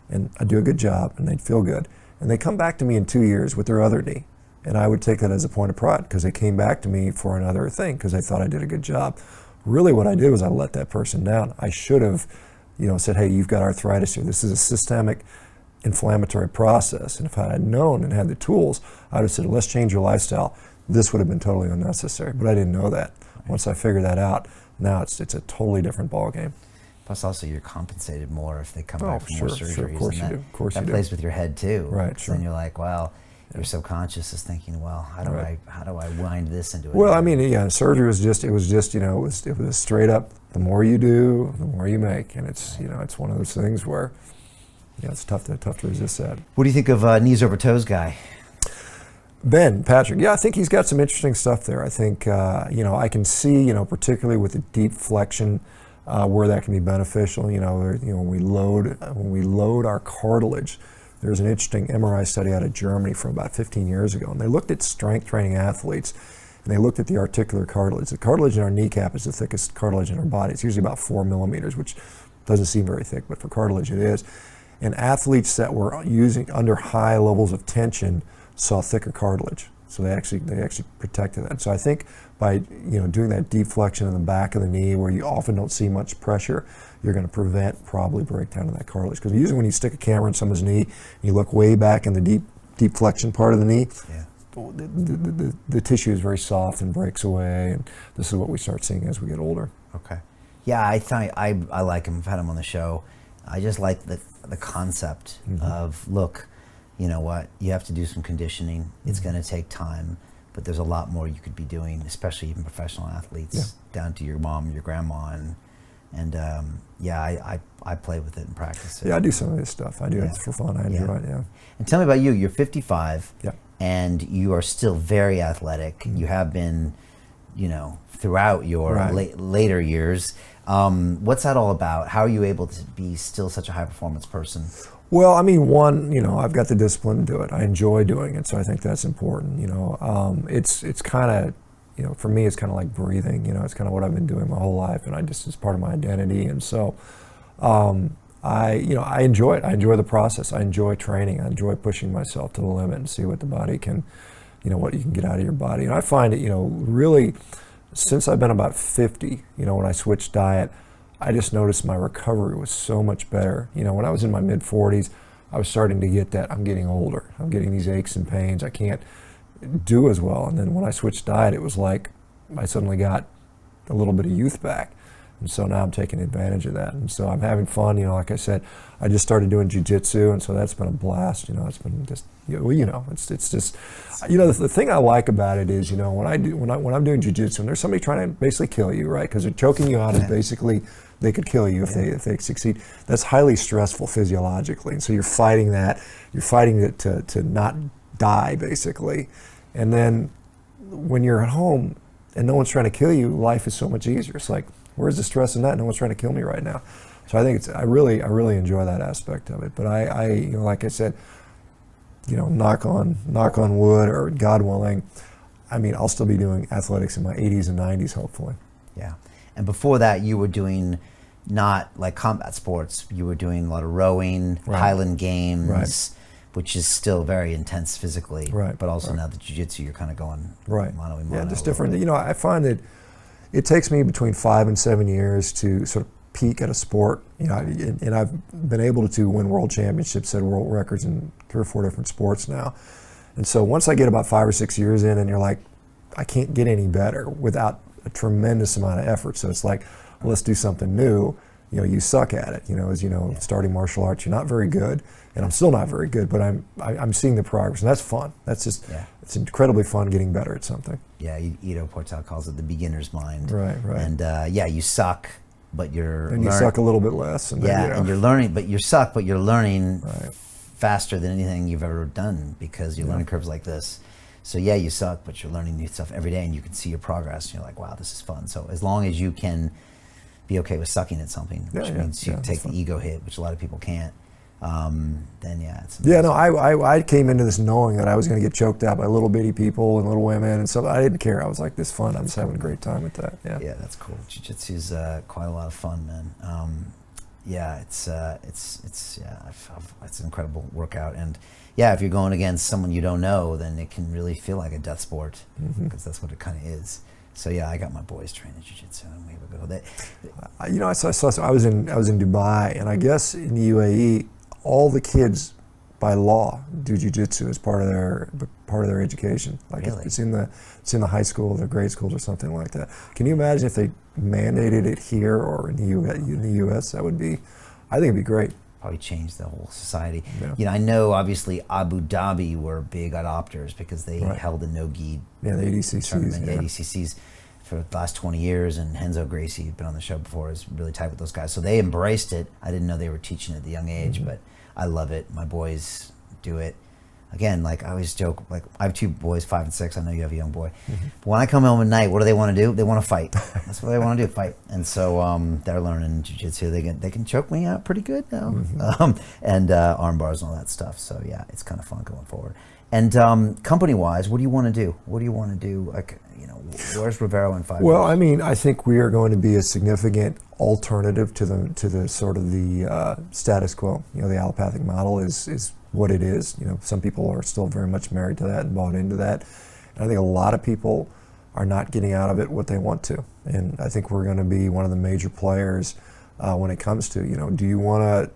and I'd do a good job and they'd feel good. And they come back to me in 2 years with their other knee. And I would take that as a point of pride because they came back to me for another thing because they thought I did a good job. Really what I did was I let that person down. I should have, said, hey, you've got arthritis here. This is a systemic inflammatory process. And if I had known and had the tools, I would have said, let's change your lifestyle. This would have been totally unnecessary. But I didn't know that. Once I figured that out, now it's a totally different ballgame. Plus also you're compensated more if they come back from more surgeries. Sure, of course you do. Of course you do. That plays with your head too. Right, sure. Then you're like, wow, your subconscious is thinking, well, how do I wind this into it? Well, I mean, yeah, surgery was just it was straight up, the more you do, the more you make. And it's, it's one of those things where, it's tough to resist that. What do you think of knees over toes guy? Patrick, yeah, I think he's got some interesting stuff there. I think, I can see, particularly with the deep flexion, where that can be beneficial. When we load our cartilage, there's an interesting MRI study out of Germany from about 15 years ago, and they looked at strength training athletes, and they looked at the articular cartilage. The cartilage in our kneecap is the thickest cartilage in our body. It's usually about 4 millimeters, which doesn't seem very thick, but for cartilage it is. And athletes that were using under high levels of tension saw thicker cartilage. So they actually protected that. So I think by doing that deep flexion in the back of the knee where you often don't see much pressure, you're going to prevent probably breakdown of that cartilage. Because usually when you stick a camera in someone's knee, you look way back in the deep flexion part of the knee, the tissue is very soft and breaks away, and this is what we start seeing as we get older. Okay. Yeah, I like him. I've had him on the show. I just like the concept of, look, you know what, you have to do some conditioning. It's going to take time, but there's a lot more you could be doing, especially even professional athletes, down to your mom, your grandma, and I play with it and practice it. Yeah, I do some of this stuff. I do it for fun. I enjoy it, yeah. And tell me about you. You're 55, and you are still very athletic. You have been, throughout your later years. What's that all about? How are you able to be still such a high performance person? Well, I mean, one, I've got the discipline to do it. I enjoy doing it, so I think that's important. It's kind of, for me, it's kind of like breathing. It's kind of what I've been doing my whole life, and it's part of my identity. And so, I enjoy it. I enjoy the process. I enjoy training. I enjoy pushing myself to the limit and see what the body can, what you can get out of your body. And I find it, really, since I've been about 50, when I switched diet, I just noticed my recovery was so much better. When I was in my mid-40s, I was starting to get that, I'm getting older. I'm getting these aches and pains. I can't do as well. And then when I switched diet, it was like I suddenly got a little bit of youth back. And so now I'm taking advantage of that. And so I'm having fun. Like I said, I just started doing jiu-jitsu, and so that's been a blast. It's been just, it's just, the thing I like about it is, when I'm doing jiu-jitsu and there's somebody trying to basically kill you, right? Because they're choking you out, and basically they could kill you if they succeed. That's highly stressful physiologically, and so you're fighting that. You're fighting it to not die, basically. And then when you're at home and no one's trying to kill you, life is so much easier. It's like, where's the stress in that? No one's trying to kill me right now. So I think I really enjoy that aspect of it. But I like I said, knock on wood, or God willing, I'll still be doing athletics in my 80s and 90s, hopefully. Yeah. And before that, you were doing not like combat sports. You were doing a lot of rowing, Highland Games, which is still very intense physically. Right. But also now the jiu-jitsu, you're kind of going mano a mano. Yeah, just different. I find that it takes me between 5 and 7 years to sort of peak at a sport. And I've been able to win world championships, set world records in 3 or 4 different sports now. And so once I get about 5 or 6 years in, and you're like, I can't get any better without a tremendous amount of effort. So it's like, well, let's do something new. You suck at it. Starting martial arts, you're not very good, and I'm still not very good, but I'm seeing the progress, and that's fun. That's just, it's incredibly fun getting better at something. Yeah, Ido Portal calls it the beginner's mind. Right. And yeah, you suck, but and you suck a little bit less. And yeah, then, and you're learning, but you suck, but you're learning Right. faster than anything you've ever done because your learning curve's like this. So yeah, you suck, but you're learning new stuff every day, and you can see your progress. And you're like, wow, this is fun. So as long as you can be okay with sucking at something, which means you take the ego hit, which a lot of people can't, then yeah, it's amazing. Yeah, no, I came into this knowing that I was going to get choked out by little bitty people and little women and stuff. I didn't care. I was like, this is fun. I'm just having a great time with that. Yeah, yeah, that's cool. Jiu-jitsu's quite a lot of fun, man. Yeah, it's an incredible workout, and yeah, if you're going against someone you don't know, then it can really feel like a death sport because that's what it kind of is. So yeah, I got my boys training jiu-jitsu, and we would go. You know, I was in Dubai, and I guess in the UAE, all the kids by law do jiu-jitsu as part of their education. Like really? it's in the high school, the grade schools, or something like that. Can you imagine if they mandated it here or in the U.S.? I think it'd be great. Probably change the whole society. Yeah. You know, I know obviously Abu Dhabi were big adopters because they held the no-gi the ADCCs, the ADCCs for the last 20 years, and Henzo Gracie had been on the show before, is really tight with those guys. So they embraced it. I didn't know they were teaching it at the young age, but I love it. My boys do it. Again, like I always joke, like I have two boys, 5 and 6. I know you have a young boy. But when I come home at night, what do they want to do? They want to fight. That's what they want to do, fight. And so they're learning jiu-jitsu. They can choke me out pretty good now, and arm bars and all that stuff. So yeah, it's kind of fun going forward. And company-wise, what do you want to do? What do you want to do? Like, you know, where's Rivero in 5 years? Well, I mean, I think we are going to be a significant alternative to the sort of the status quo. You know, the allopathic model is what it is. You know, some people are still very much married to that and bought into that. And I think a lot of people are not getting out of it what they want to. And I think we're going to be one of the major players when it comes to, you know, do you want to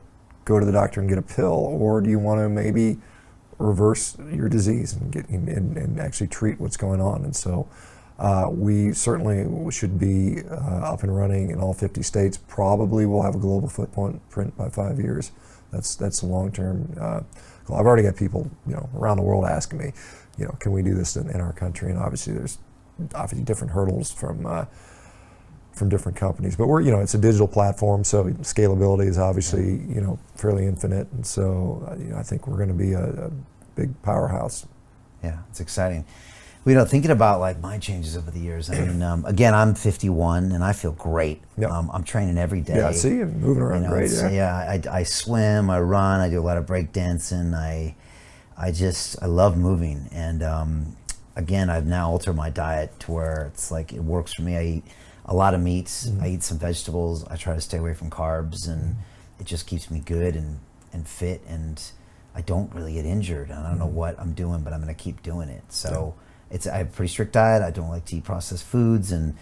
go to the doctor and get a pill, or do you want to maybe reverse your disease and get and actually treat what's going on? And so we certainly should be up and running in all 50 states. Probably we'll have a global footprint by 5 years. That's a long-term goal. I've already got people, you know, around the world asking me, you know, can we do this in our country? And obviously there's different hurdles from different companies, but we're, you know, it's a digital platform, so scalability is obviously, you know, fairly infinite, and so you know, I think we're going to be a big powerhouse. Yeah, it's exciting. You know, thinking about like my changes over the years. I mean, again, I'm 51 and I feel great. Yep. I'm training every day. Yeah, I see you moving around, you know, great. I swim, I run, I do a lot of break dancing. I love moving, and again, I've now altered my diet to where it's like it works for me. I eat a lot of meats. I eat some vegetables. I try to stay away from carbs, and it just keeps me good and fit, and I don't really get injured. And I don't know what I'm doing, but I'm going to keep doing it. So I have a pretty strict diet. I don't like to eat processed foods, and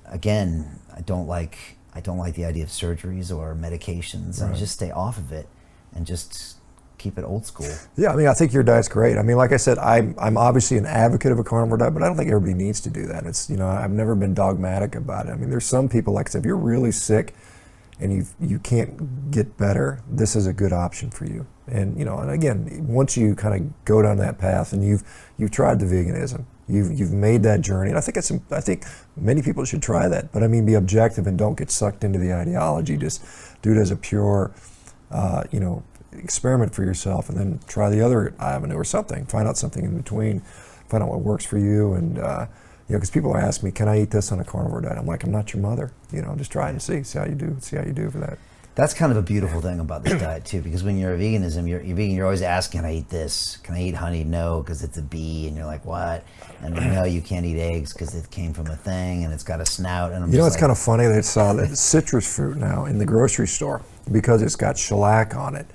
again, I don't like the idea of surgeries or medications. I just stay off of it and just keep it old school. Yeah, I mean, I think your diet's great. I mean, like I said, I'm obviously an advocate of a carnivore diet, but I don't think everybody needs to do that. It's, you know, I've never been dogmatic about it. I mean, there's some people, like I said, if you're really sick and you can't get better, this is a good option for you. And, you know, and again, once you kind of go down that path and you've tried the veganism, you've made that journey, and I think many people should try that. But I mean, be objective and don't get sucked into the ideology. Just do it as a pure, you know, experiment for yourself, and then try the other avenue or something. Find out something in between. Find out what works for you, and you know, because people ask me, "Can I eat this on a carnivore diet?" I'm like, "I'm not your mother. You know, just try and see how you do. See how you do for that." That's kind of a beautiful thing about this diet too, because when you're veganism, you're vegan. You're always asking, "Can I eat this? Can I eat honey?" No, because it's a bee, and you're like, "What?" And then, no, you can't eat eggs because it came from a thing, and it's got a snout. And I'm you know, just it's like, kind of funny that that citrus fruit now in the grocery store, because it's got shellac on it,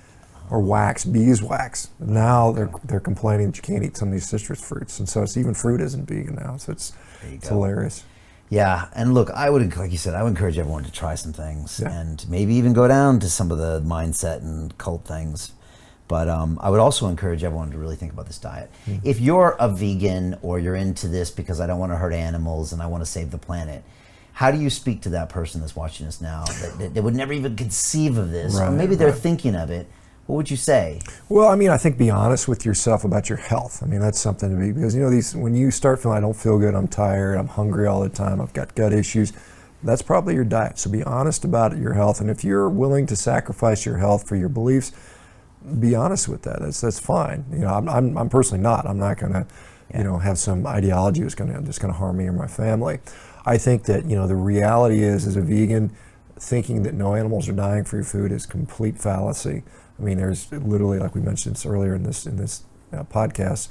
or wax, beeswax. Now they're complaining that you can't eat some of these citrus fruits, and so it's even fruit isn't vegan now. So it's hilarious. Yeah, and look, I would, like you said, I would encourage everyone to try some things, and maybe even go down to some of the mindset and cult things. But I would also encourage everyone to really think about this diet. If you're a vegan, or you're into this because I don't want to hurt animals and I want to save the planet, how do you speak to that person that's watching us now that would never even conceive of this? Or maybe they're thinking of it, what would you say? Well, I mean, I think be honest with yourself about your health. I mean, that's something to be, because, you know, when you start feeling, I don't feel good, I'm tired, I'm hungry all the time, I've got gut issues, that's probably your diet. So be honest about your health. And if you're willing to sacrifice your health for your beliefs, be honest with that. That's fine. You know, I'm personally not. I'm not going to, you know, have some ideology that's going to harm me or my family. I think that, you know, the reality is, as a vegan, thinking that no animals are dying for your food is complete fallacy. I mean, there's literally, like we mentioned earlier in this podcast,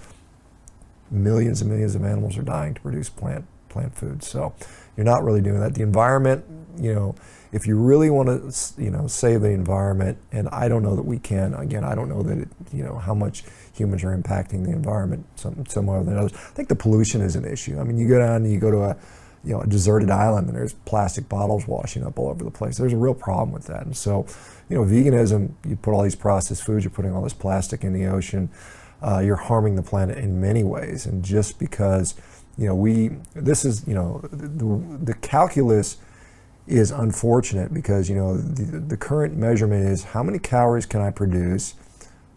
millions and millions of animals are dying to produce plant food. So you're not really doing that. The environment, you know, if you really want to, you know, save the environment, and I don't know that we can. Again, I don't know that you know, how much humans are impacting the environment some more than others. I think the pollution is an issue. I mean, you go down and you go to a deserted island and there's plastic bottles washing up all over the place. There's a real problem with that. And so, you know, veganism, you put all these processed foods, you're putting all this plastic in the ocean, you're harming the planet in many ways. And just because, you know, this is, you know, the calculus is unfortunate, because, you know, the current measurement is how many calories can I produce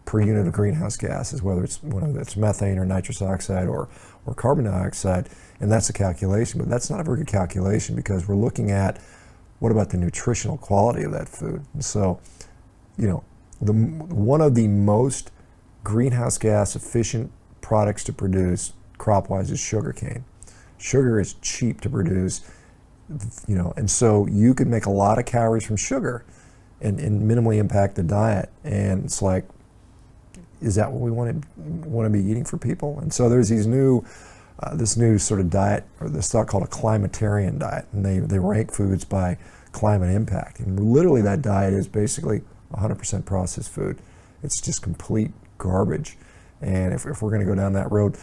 per unit of greenhouse gases, whether it's methane or nitrous oxide or carbon dioxide, and that's a calculation. But that's not a very good calculation, because we're looking at what about the nutritional quality of that food. And so, you know, one of the most greenhouse gas efficient products to produce crop-wise is sugarcane. Sugar is cheap to produce, you know, and so you could make a lot of calories from sugar and minimally impact the diet. And it's like, is that what we want to be eating for people? And so there's these this new sort of diet, or this thought called a climatarian diet, and they rank foods by climate impact. And literally that diet is basically 100% processed food. It's just complete garbage. And if we're going to go down that road,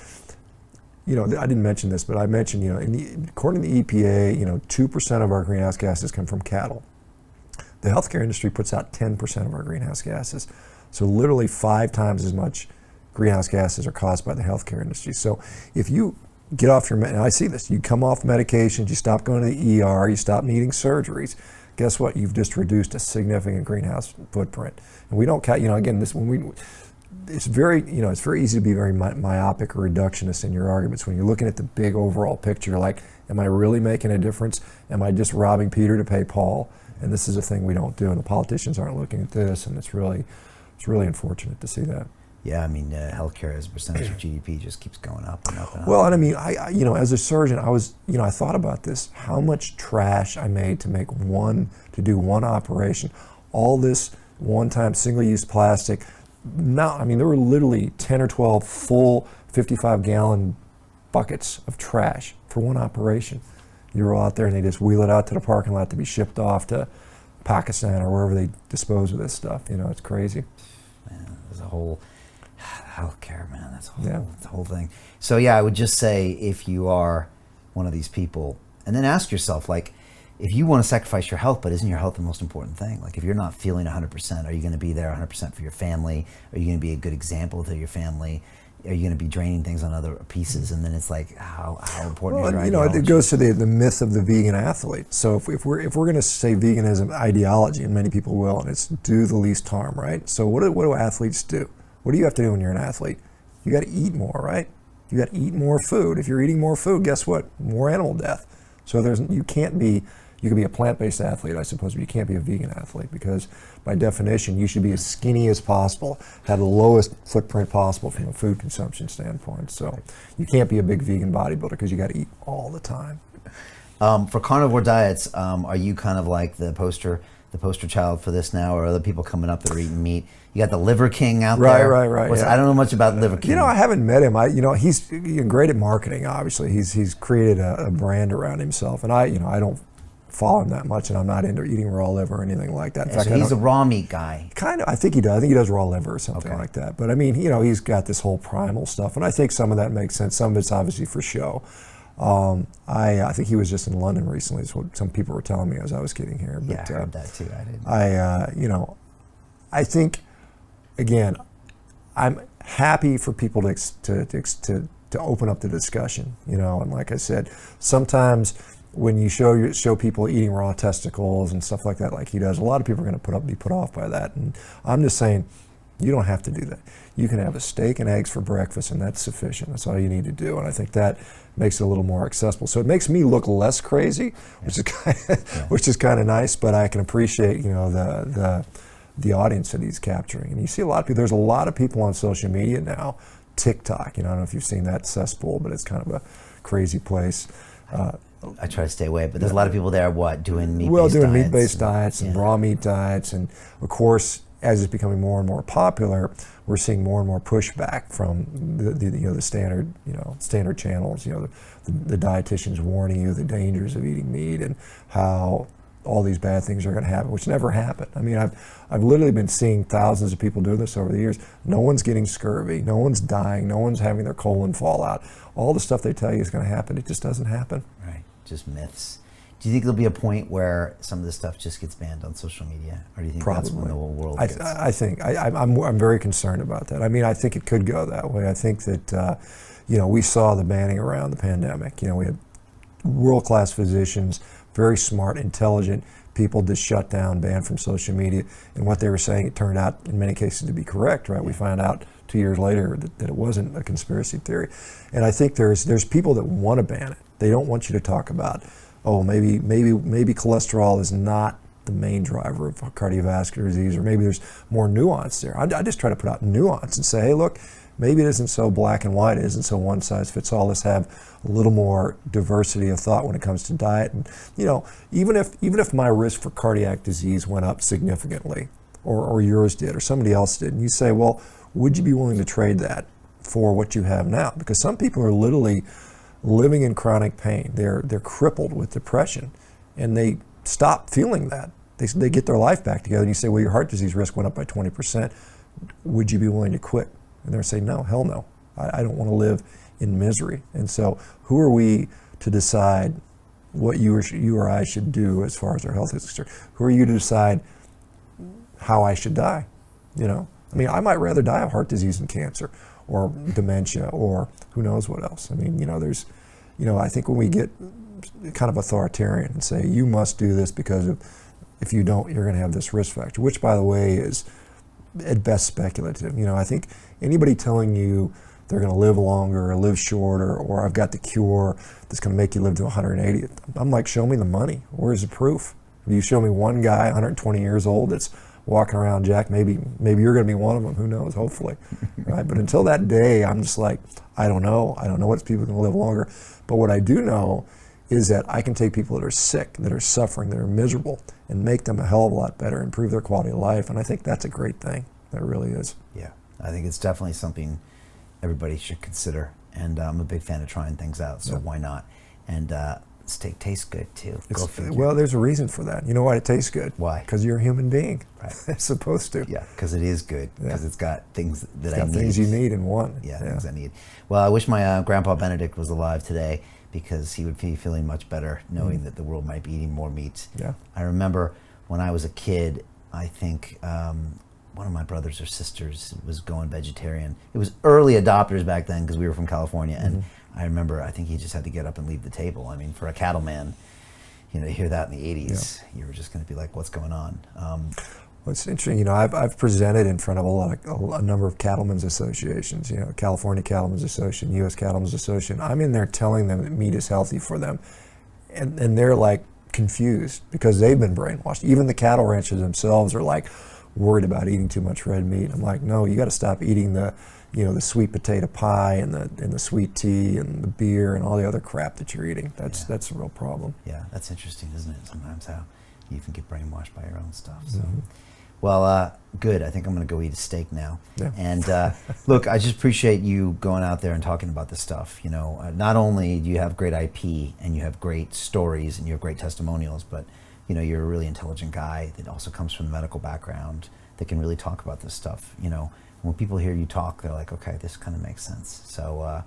you know, I didn't mention this, but I mentioned, you know, according to the EPA, you know, 2% of our greenhouse gases come from cattle. The healthcare industry puts out 10% of our greenhouse gases. So literally 5 times as much greenhouse gases are caused by the healthcare industry. So if you get off and I see this, you come off medications, you stop going to the ER, you stop needing surgeries, guess what? You've just reduced a significant greenhouse footprint. And we don't count, you know, again, it's very easy to be very myopic or reductionist in your arguments when you're looking at the big overall picture. Like, am I really making a difference? Am I just robbing Peter to pay Paul? And this is a thing we don't do, and the politicians aren't looking at this, and it's really unfortunate to see that. Yeah, I mean, healthcare as a percentage of GDP just keeps going up and up and up. Well, and I mean, I you know, as a surgeon, I thought about this, how much trash I made to do one operation, all this one-time single-use plastic. Now, I mean, there were literally 10 or 12 full 55-gallon buckets of trash for one operation. You roll out there and they just wheel it out to the parking lot to be shipped off to Pakistan or wherever they dispose of this stuff. You know, it's crazy. Man, there's a whole healthcare, man. That's the whole thing. So yeah, I would just say, if you are one of these people, and then ask yourself, like, if you want to sacrifice your health, but isn't your health the most important thing? Like, if you're not feeling 100%, are you going to be there 100% for your family? Are you going to be a good example to your family? Are you going to be draining things on other pieces? And then it's like, how important is your ideology? It goes to the myth of the vegan athlete. So if we're going to say veganism ideology, and many people will, and it's do the least harm, right? So what do athletes do? What do you have to do when you're an athlete? You got to eat more, right? You got to eat more food. If you're eating more food, guess what? More animal death. So you can be a plant-based athlete, I suppose, but you can't be a vegan athlete, because by definition, you should be as skinny as possible, have the lowest footprint possible from a food consumption standpoint. So you can't be a big vegan bodybuilder, because you got to eat all the time. For carnivore diets, are you kind of like the poster child for this now, or other people coming up that are eating meat? You got the Liver King out there. Right. Yeah. I don't know much about Liver King. You know, I haven't met him. He's great at marketing. Obviously, he's created a brand around himself, and I don't follow him that much, and I'm not into eating raw liver or anything like that. In fact, so he's a raw meat guy. Kind of, I think he does. I think he does raw liver or something like that. But I mean, you know, he's got this whole primal stuff, and I think some of that makes sense. Some of it's obviously for show. I think he was just in London recently, is what some people were telling me as I was getting here. But, yeah, I heard that too. I didn't. I think, again, I'm happy for people to open up the discussion, you know, and like I said, sometimes when you show people eating raw testicles and stuff like that, like he does, a lot of people are going to be put off by that. And I'm just saying, You don't have to do that. You can have a steak and eggs for breakfast, and that's sufficient. That's all you need to do. And I think that makes it a little more accessible. So it makes me look less crazy, which is kind of nice. But I can appreciate, the audience that he's capturing. And you see a lot of people. There's a lot of people on social media now. TikTok. I don't know if you've seen that cesspool, but it's kind of a crazy place. I try to stay away, but there's a lot of people there, doing meat-based diets? Well, doing meat-based diets and raw meat diets. And of course, as it's becoming more and more popular, we're seeing more and more pushback from the standard channels, the dietitians warning you the dangers of eating meat and how all these bad things are going to happen, which never happen. I mean, I've literally been seeing thousands of people do this over the years. No one's getting scurvy, no one's dying, no one's having their colon fall out. All the stuff they tell you is going to happen, it just doesn't happen. Right, just myths. Do you think there'll be a point where some of this stuff just gets banned on social media, or do you think Probably. That's when the whole world gets? I'm very concerned about that. I mean, I think it could go that way. I think that we saw the banning around the pandemic. We had world-class physicians, very smart, intelligent people just shut down, banned from social media, and what they were saying, it turned out in many cases to be correct. Right? We found out 2 years later that it wasn't a conspiracy theory, and I think there's people that want to ban it. They don't want you to talk about, maybe cholesterol is not the main driver of cardiovascular disease, or maybe there's more nuance there. I just try to put out nuance and say, hey, look, maybe it isn't so black and white, it isn't so one size fits all. Let's have a little more diversity of thought when it comes to diet. And even if my risk for cardiac disease went up significantly, or yours did, or somebody else did, and you say, well, would you be willing to trade that for what you have now? Because some people are literally living in chronic pain. They're crippled with depression, and they stop feeling that. They get their life back together, and you say, well, your heart disease risk went up by 20%. Would you be willing to quit? And they're saying, no, hell no. I don't want to live in misery. And so who are we to decide what you or I should do as far as our health is concerned? Who are you to decide how I should die? I mean, I might rather die of heart disease and cancer, or dementia, or who knows what else. I mean, I think when we get kind of authoritarian and say, you must do this because if you don't, you're going to have this risk factor, which, by the way, is at best speculative. I think anybody telling you they're going to live longer or live shorter, or I've got the cure that's going to make you live to 180, I'm like, show me the money. Where's the proof? If you show me one guy, 120 years old, that's walking around, Jack, maybe you're going to be one of them. Who knows? Hopefully, right? But until that day, I'm just like, I don't know what people are going to live longer. But what I do know is that I can take people that are sick, that are suffering, that are miserable, and make them a hell of a lot better, improve their quality of life. And I think that's a great thing. That really is. Yeah, I think it's definitely something everybody should consider. And I'm a big fan of trying things out, so why not? And steak tastes good too. Go figure. Well, there's a reason for that. You know why it tastes good? Why? Because you're a human being. Right. It's supposed to. Yeah, because it is good. Because it's got things that I need. Things you need and want. Yeah, things I need. Well, I wish my Grandpa Benedict was alive today, because he would be feeling much better knowing that the world might be eating more meat. Yeah. I remember when I was a kid, I think one of my brothers or sisters was going vegetarian. It was early adopters back then, because we were from California, and I remember, I think he just had to get up and leave the table. I mean, for a cattleman, to hear that in the 80s, you were just going to be like, what's going on? Well, it's interesting. I've presented in front of a number of cattlemen's associations. California Cattlemen's Association, U.S. Cattlemen's Association. I'm in there telling them that meat is healthy for them, and they're like confused because they've been brainwashed. Even the cattle ranchers themselves are like worried about eating too much red meat. I'm like, no, you got to stop eating the sweet potato pie and the sweet tea and the beer and all the other crap that you're eating. That's a real problem. Yeah, that's interesting, isn't it? Sometimes how you can get brainwashed by your own stuff. So. Well, good. I think I'm going to go eat a steak now. Yeah. And look, I just appreciate you going out there and talking about this stuff. Not only do you have great IP and you have great stories and you have great testimonials, but you're a really intelligent guy that also comes from the medical background that can really talk about this stuff. When people hear you talk, they're like, okay, this kind of makes sense. So,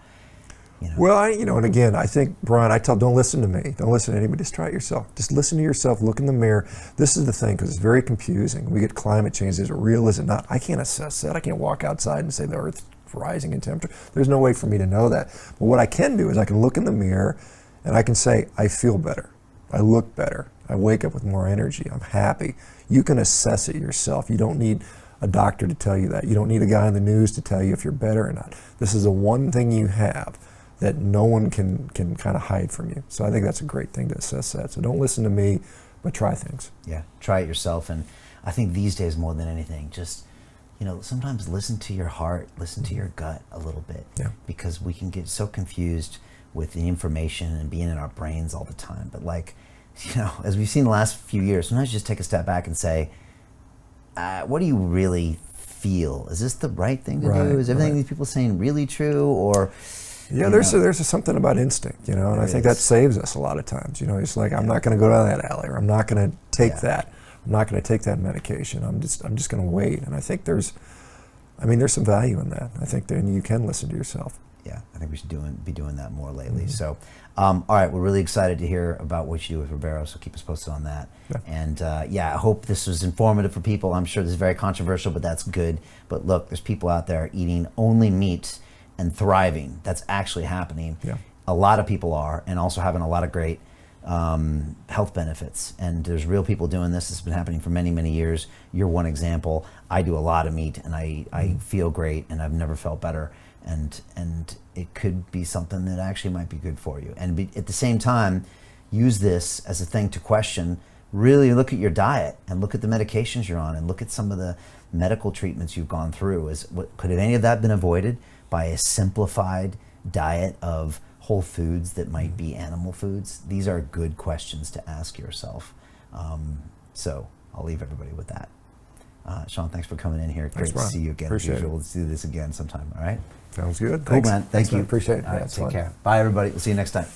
Well, and again, I think, Brian, don't listen to me. Don't listen to anybody. Just try it yourself. Just listen to yourself. Look in the mirror. This is the thing, because it's very confusing. We get climate change. Is it real? Is it not? I can't assess that. I can't walk outside and say the Earth's rising in temperature. There's no way for me to know that. But what I can do is I can look in the mirror and I can say, I feel better. I look better. I wake up with more energy. I'm happy. You can assess it yourself. You don't need a doctor to tell you that. You don't need a guy on the news to tell you if you're better or not. This is the one thing you have that no one can kind of hide from you. So I think that's a great thing to assess that. So don't listen to me, but try things. Yeah, try it yourself. And I think these days more than anything, just, sometimes listen to your heart, listen to your gut a little bit. Yeah. Because we can get so confused with the information and being in our brains all the time. But as we've seen the last few years, sometimes you just take a step back and say, what do you really feel? Is this the right thing to do? Is everything these people are saying really true? Or yeah, there's something about instinct, and I think that saves us a lot of times. It's like, I'm not going to go down that alley, or I'm not going to take that. I'm not going to take that medication. I'm just going to wait. And I think there's some value in that. I think then you can listen to yourself. Yeah, I think we should be doing that more lately. Mm-hmm. So, all right, we're really excited to hear about what you do with Roberto, so keep us posted on that. Yeah. And I hope this was informative for people. I'm sure this is very controversial, but that's good. But look, there's people out there eating only meat and thriving. That's actually happening. Yeah. A lot of people are, and also having a lot of great health benefits. And there's real people doing this. It's been happening for many, many years. You're one example. I do a lot of meat, and I feel great, and I've never felt better. And it could be something that actually might be good for you. And at the same time, use this as a thing to question. Really look at your diet and look at the medications you're on and look at some of the medical treatments you've gone through. Could any of that been avoided by a simplified diet of whole foods that might be animal foods? These are good questions to ask yourself. So I'll leave everybody with that. Sean, thanks for coming in here. Great to see you again. Appreciate as usual. Let's do this again sometime, all right? Sounds good. Cool, man. Thank you. Man. Appreciate it. All right, take care. Bye, everybody. We'll see you next time.